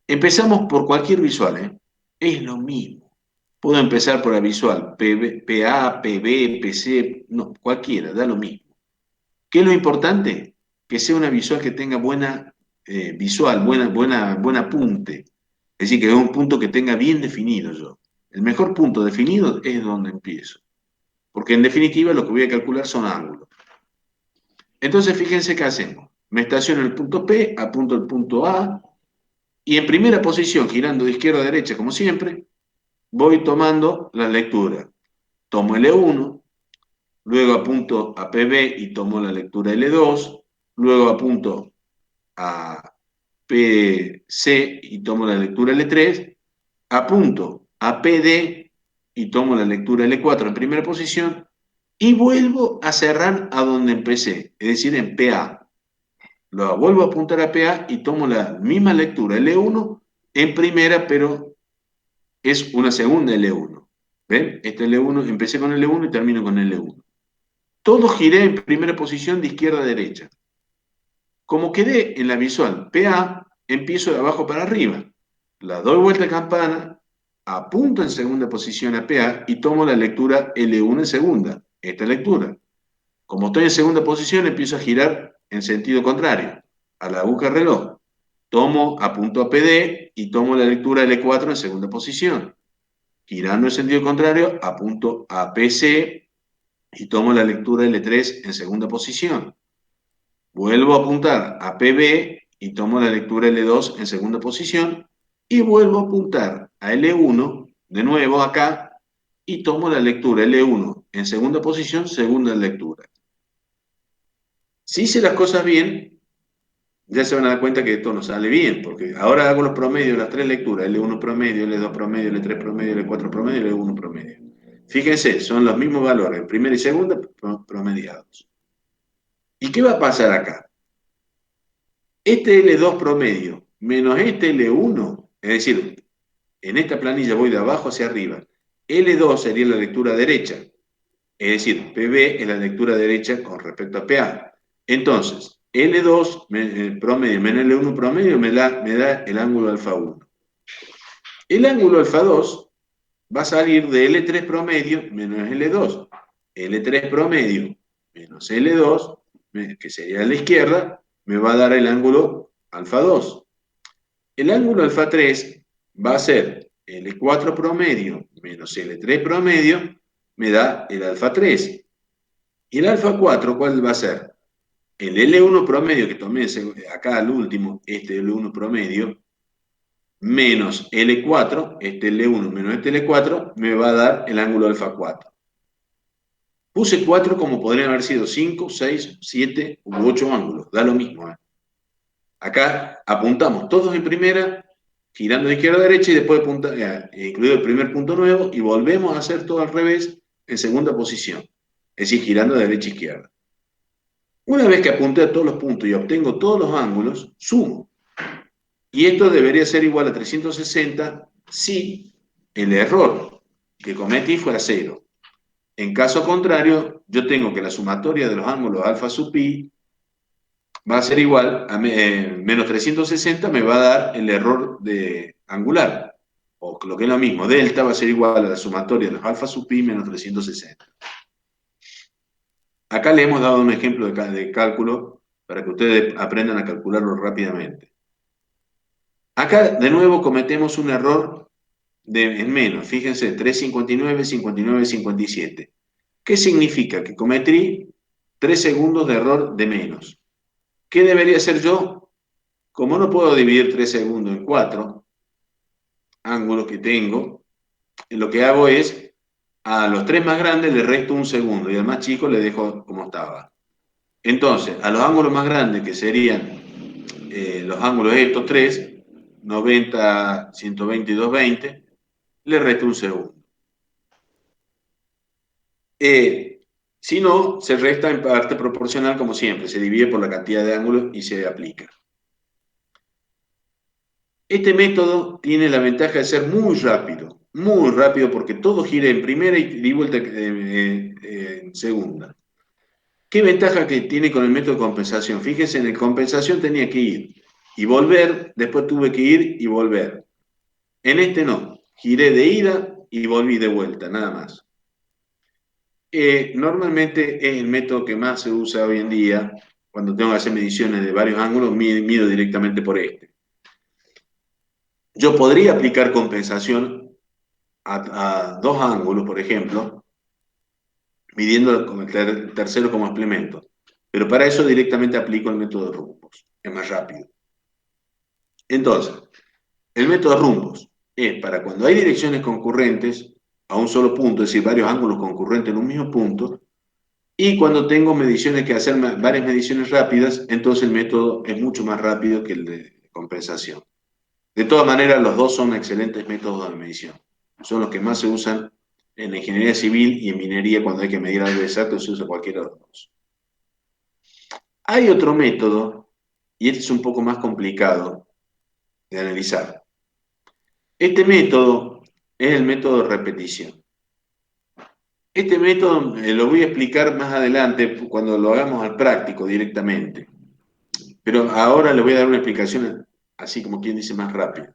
Empezamos por cualquier visual, ¿eh? Es lo mismo. Puedo empezar por la visual PA, PB, PC, no, cualquiera, da lo mismo. ¿Qué es lo importante? Que sea una visual que tenga buena visual, buen apunte. Es decir, que es un punto que tenga bien definido yo. El mejor punto definido es donde empiezo. Porque en definitiva lo que voy a calcular son ángulos. Entonces fíjense qué hacemos. Me estaciono en el punto P, apunto el punto A, y en primera posición, girando de izquierda a derecha como siempre, voy tomando la lectura. Tomo L1, luego apunto a PB y tomo la lectura L2, luego apunto a PC y tomo la lectura L3, apunto a PD y tomo la lectura L4 en primera posición y vuelvo a cerrar a donde empecé, es decir, en PA. Luego vuelvo a apuntar a PA y tomo la misma lectura L1 en primera, pero es una segunda L1. ¿Ven? Este L1, empecé con L1 y termino con L1. Todo giré en primera posición de izquierda a derecha. Como quedé en la visual PA, empiezo de abajo para arriba. La doy vuelta a campana, apunto en segunda posición a PA y tomo la lectura L1 en segunda. Esta lectura. Como estoy en segunda posición, empiezo a girar en sentido contrario, a la aguja reloj. Apunto a PD y tomo la lectura L4 en segunda posición. Girando en sentido contrario, apunto a PC y tomo la lectura L3 en segunda posición. Vuelvo a apuntar a PB y tomo la lectura L2 en segunda posición. Y vuelvo a apuntar a L1, de nuevo acá, y tomo la lectura L1 en segunda posición, segunda lectura. Si hice las cosas bien, ya se van a dar cuenta que esto no sale bien, porque ahora hago los promedios de las tres lecturas, L1 promedio, L2 promedio, L3 promedio, L4 promedio, L1 promedio. Fíjense, son los mismos valores, en primera y segunda promediados. ¿Y qué va a pasar acá? Este L2 promedio menos este L1, es decir, en esta planilla voy de abajo hacia arriba, L2 sería la lectura derecha, es decir, PB es la lectura derecha con respecto a PA. Entonces, L2 promedio menos L1 promedio me da el ángulo alfa 1. El ángulo alfa 2 va a salir de L3 promedio menos L2. L3 promedio menos L2, que sería a la izquierda, me va a dar el ángulo alfa 2. El ángulo alfa 3 va a ser L4 promedio menos L3 promedio, me da el alfa 3. Y el alfa 4, ¿cuál va a ser? El L1 promedio que tomé acá al último, este L1 promedio, menos L4, este L1 menos este L4, me va a dar el ángulo alfa 4. Puse 4 como podrían haber sido 5, 6, 7 u 8 ángulos, da lo mismo. Acá apuntamos todos en primera, girando de izquierda a derecha y después incluido el primer punto nuevo y volvemos a hacer todo al revés en segunda posición, es decir, girando de derecha a izquierda. Una vez que apunté a todos los puntos y obtengo todos los ángulos, sumo. Y esto debería ser igual a 360 si el error que cometí fuera 0. En caso contrario, yo tengo que la sumatoria de los ángulos alfa sub pi va a ser igual a menos 360 me va a dar el error de angular. O lo que es lo mismo, delta va a ser igual a la sumatoria de los alfa sub pi menos 360. Acá le hemos dado un ejemplo de cálculo para que ustedes aprendan a calcularlo rápidamente. Acá de nuevo cometemos un error en menos, fíjense, 3,59, 59, 57. ¿Qué significa? Que cometí 3 segundos de error de menos. ¿Qué debería hacer yo? Como no puedo dividir 3 segundos en 4 ángulos que tengo, lo que hago es a los 3 más grandes le resto un segundo y al más chico le dejo como estaba. Entonces, a los ángulos más grandes, que serían los ángulos de estos tres, 90, 120 y 220, le resto un segundo. Si no, se resta en parte proporcional como siempre, se divide por la cantidad de ángulos y se aplica. Este método tiene la ventaja de ser muy rápido porque todo gira en primera y vuelta en segunda. ¿Qué ventaja que tiene con el método de compensación? Fíjense, en el compensación tenía que ir y volver, después tuve que ir y volver. En este no, giré de ida y volví de vuelta, nada más. Normalmente es el método que más se usa hoy en día. Cuando tengo que hacer mediciones de varios ángulos, mido directamente por este. Yo podría aplicar compensación a dos ángulos, por ejemplo, midiendo con el tercero como implemento. Pero para eso directamente aplico el método de rumbos. Es más rápido. Entonces, el método de rumbos es para cuando hay direcciones concurrentes a un solo punto, es decir, varios ángulos concurrentes en un mismo punto, y cuando tengo mediciones que hacer varias mediciones rápidas, entonces el método es mucho más rápido que el de compensación. De todas maneras, los dos son excelentes métodos de medición. Son los que más se usan en la ingeniería civil y en minería cuando hay que medir algo exacto, se usa cualquiera de los dos. Hay otro método, y este es un poco más complicado de analizar. Este método es el método de repetición. Este método lo voy a explicar más adelante cuando lo hagamos al práctico directamente. Pero ahora le voy a dar una explicación así como quien dice más rápido.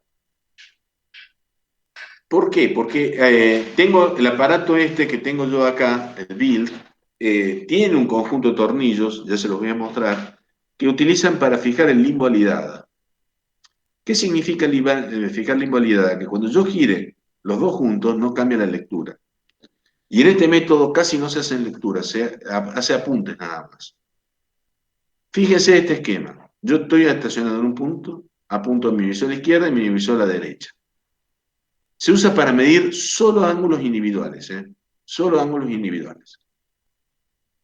¿Por qué? Porque tengo el aparato este que tengo yo acá, el build, tiene un conjunto de tornillos, ya se los voy a mostrar, que utilizan para fijar el limbo alidada. ¿Qué significa fijar limbo alidada? Que cuando yo gire los dos juntos no cambia la lectura. Y en este método casi no se hacen lecturas, se hace apuntes nada más. Fíjese este esquema. Yo estoy estacionado en un punto, apunto a mi visor a la izquierda y mi visor a la derecha. Se usa para medir solo ángulos individuales, solo ángulos individuales.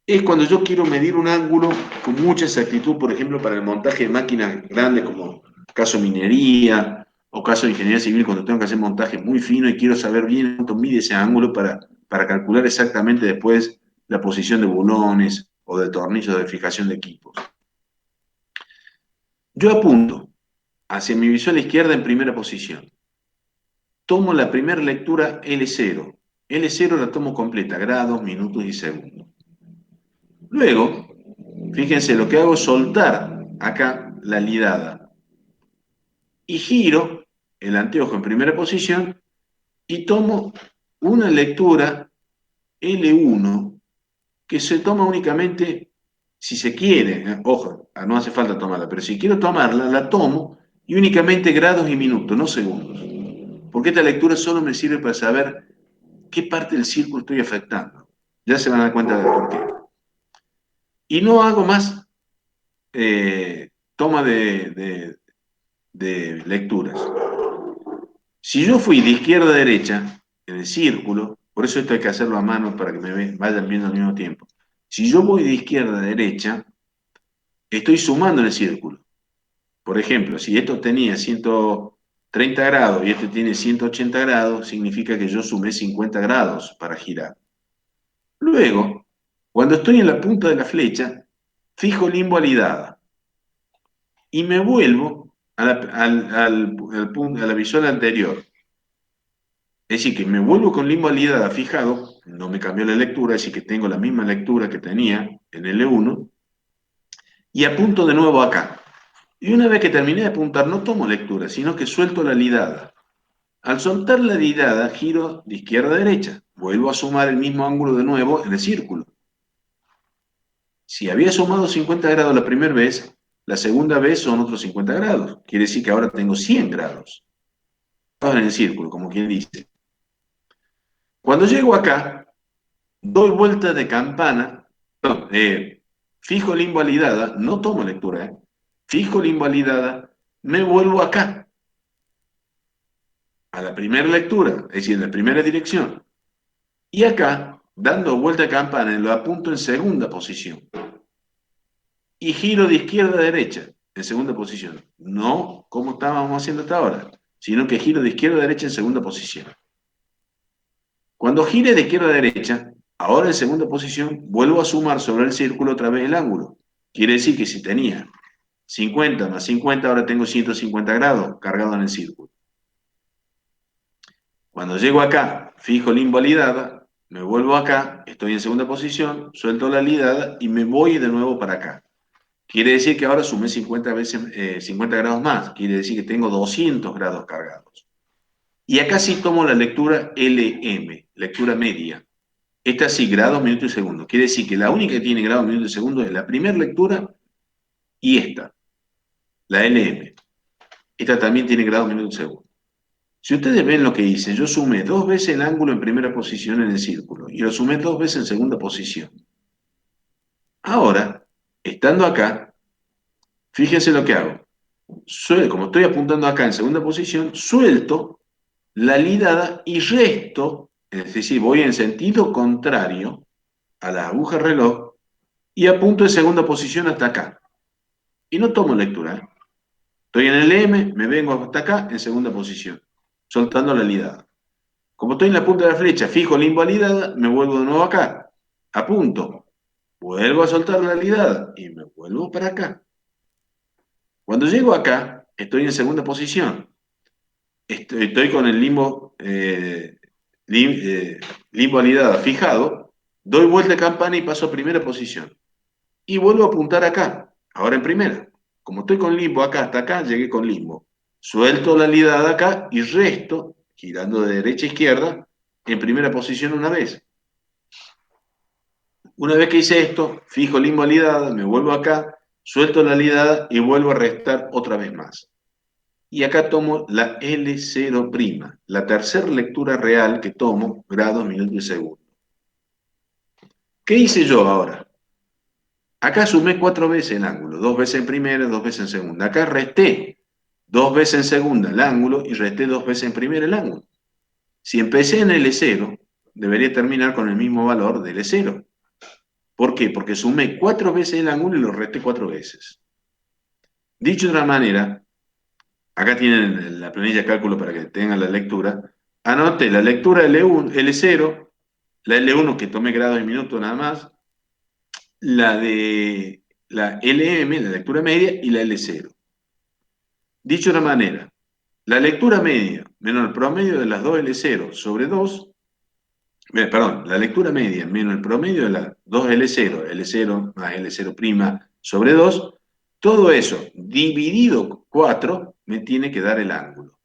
Es cuando yo quiero medir un ángulo con mucha exactitud, por ejemplo, para el montaje de máquinas grandes como caso minería o caso de ingeniería civil, cuando tengo que hacer montaje muy fino y quiero saber bien cuánto mide ese ángulo para calcular exactamente después la posición de bulones o de tornillos de fijación de equipos. Yo apunto hacia mi visor a la izquierda en primera posición. Tomo la primera lectura L0. L0 la tomo completa, grados, minutos y segundos. Luego, fíjense, lo que hago es soltar acá la lidada. Y giro el anteojo en primera posición y tomo una lectura L1 que se toma únicamente si se quiere. Ojo, no hace falta tomarla, pero si quiero tomarla, la tomo y únicamente grados y minutos, no segundos. Porque esta lectura solo me sirve para saber qué parte del círculo estoy afectando. Ya se van a dar cuenta de por qué. Y no hago más toma de lecturas. Si yo fui de izquierda a derecha en el círculo, por eso esto hay que hacerlo a mano para que me vayan viendo al mismo tiempo. Si yo voy de izquierda a derecha, estoy sumando en el círculo. Por ejemplo, si esto tenía 130 grados y este tiene 180 grados, significa que yo sumé 50 grados para girar. Luego, cuando estoy en la punta de la flecha, fijo limbo alidada y me vuelvo a la visual anterior. Es decir, que me vuelvo con limbo alidada fijado, no me cambió la lectura, es decir, que tengo la misma lectura que tenía en L1, y apunto de nuevo acá. Y una vez que terminé de apuntar, no tomo lectura, sino que suelto la lidada. Al soltar la lidada, giro de izquierda a derecha. Vuelvo a sumar el mismo ángulo de nuevo en el círculo. Si había sumado 50 grados la primera vez, la segunda vez son otros 50 grados. Quiere decir que ahora tengo 100 grados. En el círculo, como quien dice. Cuando llego acá, doy vuelta de campana, no, fijo la invalidada, no tomo lectura, fijo la invalidada, me vuelvo acá, a la primera lectura, es decir, en la primera dirección. Y acá, dando vuelta de campana, lo apunto en segunda posición. Y giro de izquierda a derecha, en segunda posición. No como estábamos haciendo hasta ahora, sino que giro de izquierda a derecha en segunda posición. Cuando gire de izquierda a derecha, ahora en segunda posición, vuelvo a sumar sobre el círculo otra vez el ángulo. Quiere decir que si tenía 50 más 50, ahora tengo 150 grados cargado en el círculo. Cuando llego acá, fijo la invalidada, me vuelvo acá, estoy en segunda posición, suelto la lidada y me voy de nuevo para acá. Quiere decir que ahora sumé 50 veces, 50 grados más. Quiere decir que tengo 200 grados cargados. Y acá sí tomo la lectura LM, lectura media. Esta sí, grados, minutos y segundos. Quiere decir que la única que tiene grados, minutos y segundos es la primera lectura y esta, la LM. Esta también tiene grados, minutos y segundos. Si ustedes ven lo que hice, yo sumé 2 veces el ángulo en primera posición en el círculo y lo sumé 2 veces en segunda posición. Ahora, estando acá, fíjense lo que hago. Como estoy apuntando acá en segunda posición, suelto la lidada y resto, es decir, voy en sentido contrario a la aguja reloj y apunto en segunda posición hasta acá. Y no tomo lectura, ¿eh? Estoy en el M, me vengo hasta acá en segunda posición, soltando la lidada. Como estoy en la punta de la flecha, fijo la invalidada, me vuelvo de nuevo acá. Apunto, vuelvo a soltar la lidada y me vuelvo para acá. Cuando llego acá, estoy en segunda posición. Estoy con el limbo, limbo alidada fijado, doy vuelta de campana y paso a primera posición. Y vuelvo a apuntar acá, ahora en primera. Como estoy con limbo acá hasta acá, llegué con limbo. Suelto la lidada acá y resto, girando de derecha a izquierda, en primera posición una vez. Una vez que hice esto, fijo limbo lidada, me vuelvo acá, suelto la lidada y vuelvo a restar otra vez más. Y acá tomo la L0', la tercera lectura real que tomo, grados, minutos y segundos. ¿Qué hice yo ahora? Acá sumé 4 veces el ángulo, 2 veces en primera, 2 veces en segunda. Acá resté 2 veces en segunda el ángulo y resté 2 veces en primera el ángulo. Si empecé en L0, debería terminar con el mismo valor de L0. ¿Por qué? Porque sumé 4 veces el ángulo y lo resté 4 veces. Dicho de otra manera, acá tienen la planilla de cálculo para que tengan la lectura. Anoté la lectura L1, L0, la L1 que tomé grados y minutos nada más, la de la LM, la lectura media, y la L0. Dicho de otra manera, la lectura media menos el promedio de las dos L0 sobre 2, perdón, la lectura media menos el promedio de las dos L0, L0 más L0' sobre 2, todo eso dividido 4 me tiene que dar el ángulo.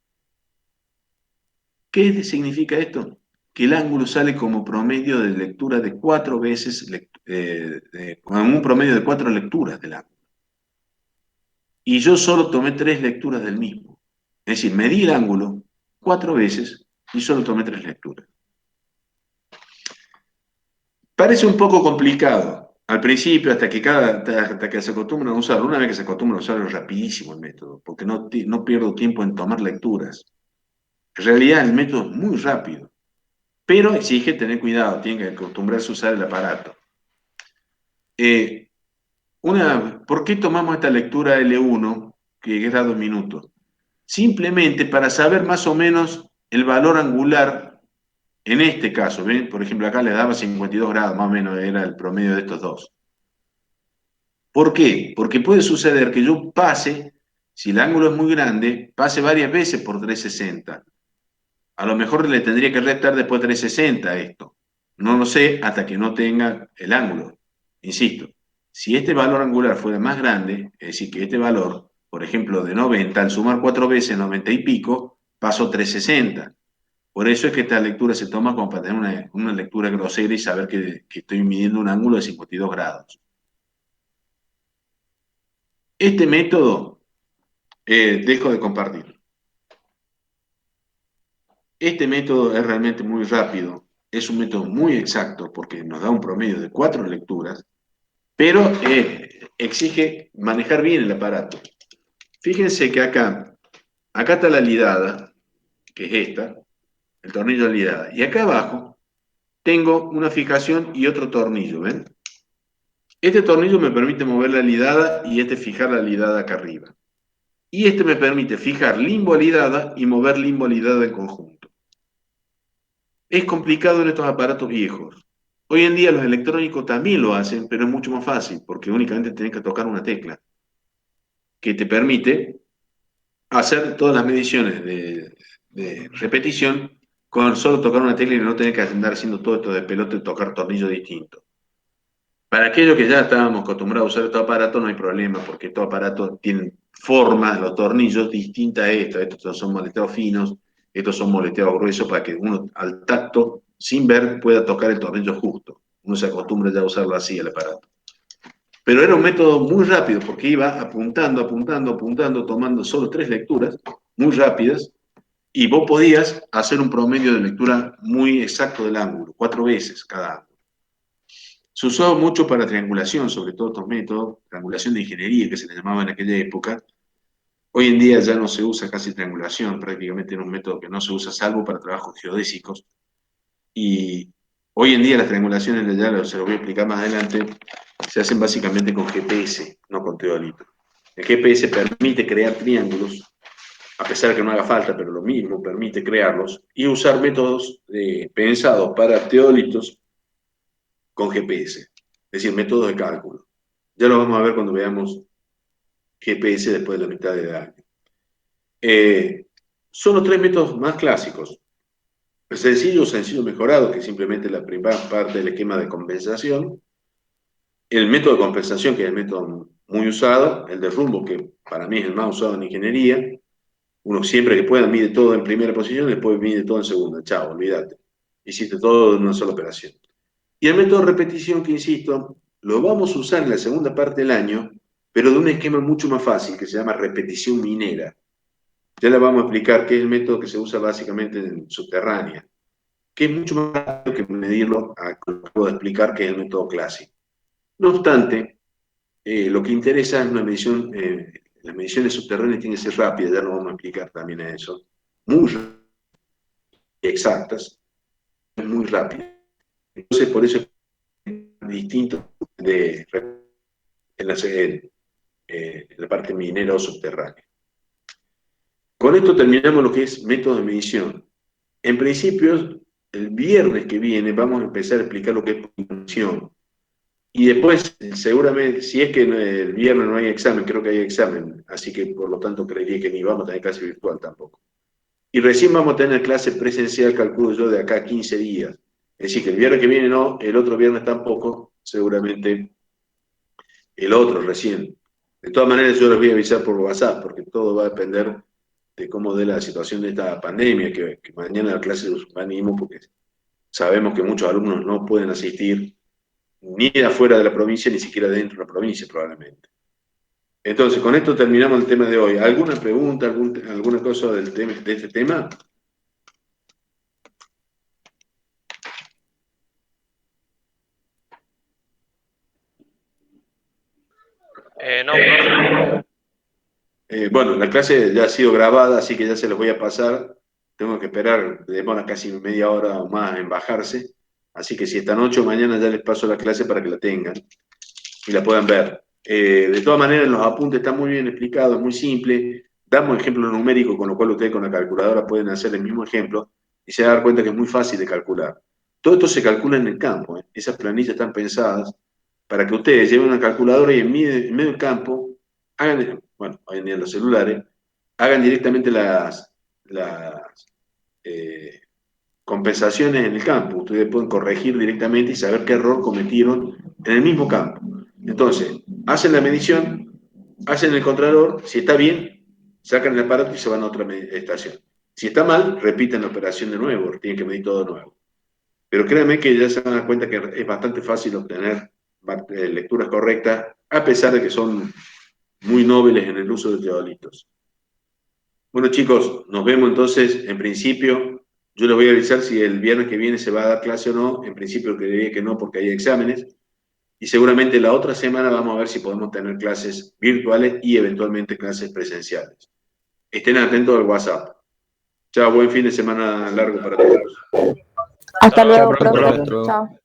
¿Qué significa esto? Que el ángulo sale como promedio de lectura de 4 veces, con un promedio de 4 lecturas del ángulo. Y yo solo tomé 3 lecturas del mismo. Es decir, medí el ángulo 4 veces y solo tomé 3 lecturas. Parece un poco complicado al principio, hasta que se acostumbran a usarlo. Una vez que se acostumbran a usarlo es rapidísimo el método, porque no pierdo tiempo en tomar lecturas. En realidad el método es muy rápido, pero exige tener cuidado, tiene que acostumbrarse a usar el aparato. Eh, ¿Por qué tomamos esta lectura L1, que es grado en minutos? Simplemente para saber más o menos el valor angular, en este caso, ¿ven? Por ejemplo, acá le daba 52 grados, más o menos era el promedio de estos dos. ¿Por qué? Porque puede suceder que yo pase, si el ángulo es muy grande, pase varias veces por 360. A lo mejor le tendría que restar después 360 a esto. No lo sé hasta que no tenga el ángulo. Insisto, si este valor angular fuera más grande, es decir, que este valor, por ejemplo, de 90, al sumar 4 veces 90 y pico, paso 360. Por eso es que esta lectura se toma como para tener una lectura grosera y saber que estoy midiendo un ángulo de 52 grados. Este método, dejo de compartir. Este método es realmente muy rápido, es un método muy exacto porque nos da un promedio de 4 lecturas, pero exige manejar bien el aparato. Fíjense que acá está la lidada, que es esta, el tornillo de lidada, y acá abajo tengo una fijación y otro tornillo, ¿ven? Este tornillo me permite mover la lidada y este fijar la lidada acá arriba. Y este me permite fijar limbo lidada y mover limbo lidada en conjunto. Es complicado en estos aparatos viejos. Hoy en día los electrónicos también lo hacen, pero es mucho más fácil porque únicamente tenés que tocar una tecla que te permite hacer todas las mediciones de repetición con solo tocar una tecla y no tener que andar haciendo todo esto de pelota y tocar tornillos distintos. Para aquellos que ya estábamos acostumbrados a usar estos aparatos, no hay problema, porque estos aparatos tienen formas, los tornillos distintas a estos. Estos son moleteados finos, estos son moleteados gruesos, para que uno al tacto, sin ver, pueda tocar el tornillo justo. Uno se acostumbra ya a usarlo así, el aparato. Pero era un método muy rápido, porque iba apuntando, tomando solo 3 lecturas, muy rápidas, y vos podías hacer un promedio de lectura muy exacto del ángulo, 4 veces cada ángulo. Se usó mucho para triangulación, sobre todo estos métodos, triangulación de ingeniería que se le llamaba en aquella época. Hoy en día ya no se usa casi triangulación, prácticamente era un método que no se usa salvo para trabajos geodésicos. Y hoy en día las triangulaciones, ya se lo voy a explicar más adelante, se hacen básicamente con GPS, no con teodolito. El GPS permite crear triángulos, a pesar de que no haga falta, pero lo mismo permite crearlos, y usar métodos pensados para teodolitos con GPS, es decir, métodos de cálculo. Ya lo vamos a ver cuando veamos GPS después de la mitad del año. Son los 3 métodos más clásicos. El sencillo mejorado, que es simplemente la primera parte del esquema de compensación. El método de compensación, que es el método muy usado. El de rumbo, que para mí es el más usado en ingeniería. Uno siempre que pueda mide todo en primera posición, después mide todo en segunda. Chao, olvídate. Hiciste todo en una sola operación. Y el método de repetición, que insisto, lo vamos a usar en la segunda parte del año, pero de un esquema mucho más fácil, que se llama repetición minera. Ya le vamos a explicar qué es el método que se usa básicamente en subterránea, que es mucho más rápido que medirlo, lo que acabo de explicar, que es el método clásico. No obstante, lo que interesa es una medición, las mediciones subterráneas tienen que ser rápidas, ya lo vamos a explicar también a eso, muy exactas, muy rápidas. Entonces, por eso es distinto en la parte minera o subterránea. Con esto terminamos lo que es método de medición. En principio, el viernes que viene vamos a empezar a explicar lo que es medición. Y después, seguramente, si es que el viernes no hay examen, creo que hay examen, así que por lo tanto creería que ni vamos a tener clase virtual tampoco. Y recién vamos a tener clase presencial, calculo yo, de acá a 15 días. Es decir, que el viernes que viene no, el otro viernes tampoco, seguramente el otro recién. De todas maneras, yo les voy a avisar por WhatsApp, porque todo va a depender de cómo dé la situación de esta pandemia, que mañana la clase de urbanismo, porque sabemos que muchos alumnos no pueden asistir ni de afuera de la provincia, ni siquiera dentro de la provincia, probablemente. Entonces, con esto terminamos el tema de hoy. ¿Alguna pregunta, alguna cosa de este tema? No, profe. Bueno, la clase ya ha sido grabada, así que ya se los voy a pasar. Tengo que esperar, demora casi media hora o más en bajarse. Así que si están 8, mañana ya les paso la clase para que la tengan y la puedan ver. De todas maneras, los apuntes están muy bien explicados, muy simple. Damos ejemplos numéricos, con lo cual ustedes con la calculadora pueden hacer el mismo ejemplo y se van a dar cuenta que es muy fácil de calcular. Todo esto se calcula en el campo. Esas planillas están pensadas para que ustedes lleven una calculadora y en medio del campo hagan, bueno, hoy en día en los celulares, hagan directamente las compensaciones en el campo. Ustedes pueden corregir directamente y saber qué error cometieron en el mismo campo. Entonces, hacen la medición, hacen el contralor, si está bien, sacan el aparato y se van a otra estación. Si está mal, repiten la operación de nuevo, tienen que medir todo de nuevo. Pero créanme que ya se van a dar cuenta que es bastante fácil obtener lecturas correctas, a pesar de que son muy nobles en el uso de teodolitos. Bueno, chicos, nos vemos entonces. En principio, yo les voy a avisar si el viernes que viene se va a dar clase o no. En principio creería que no, porque hay exámenes. Y seguramente la otra semana vamos a ver si podemos tener clases virtuales y eventualmente clases presenciales. Estén atentos al WhatsApp. Chao, buen fin de semana largo para todos. Hasta Hasta luego, luego, profe. profe. Hasta luego. Chao.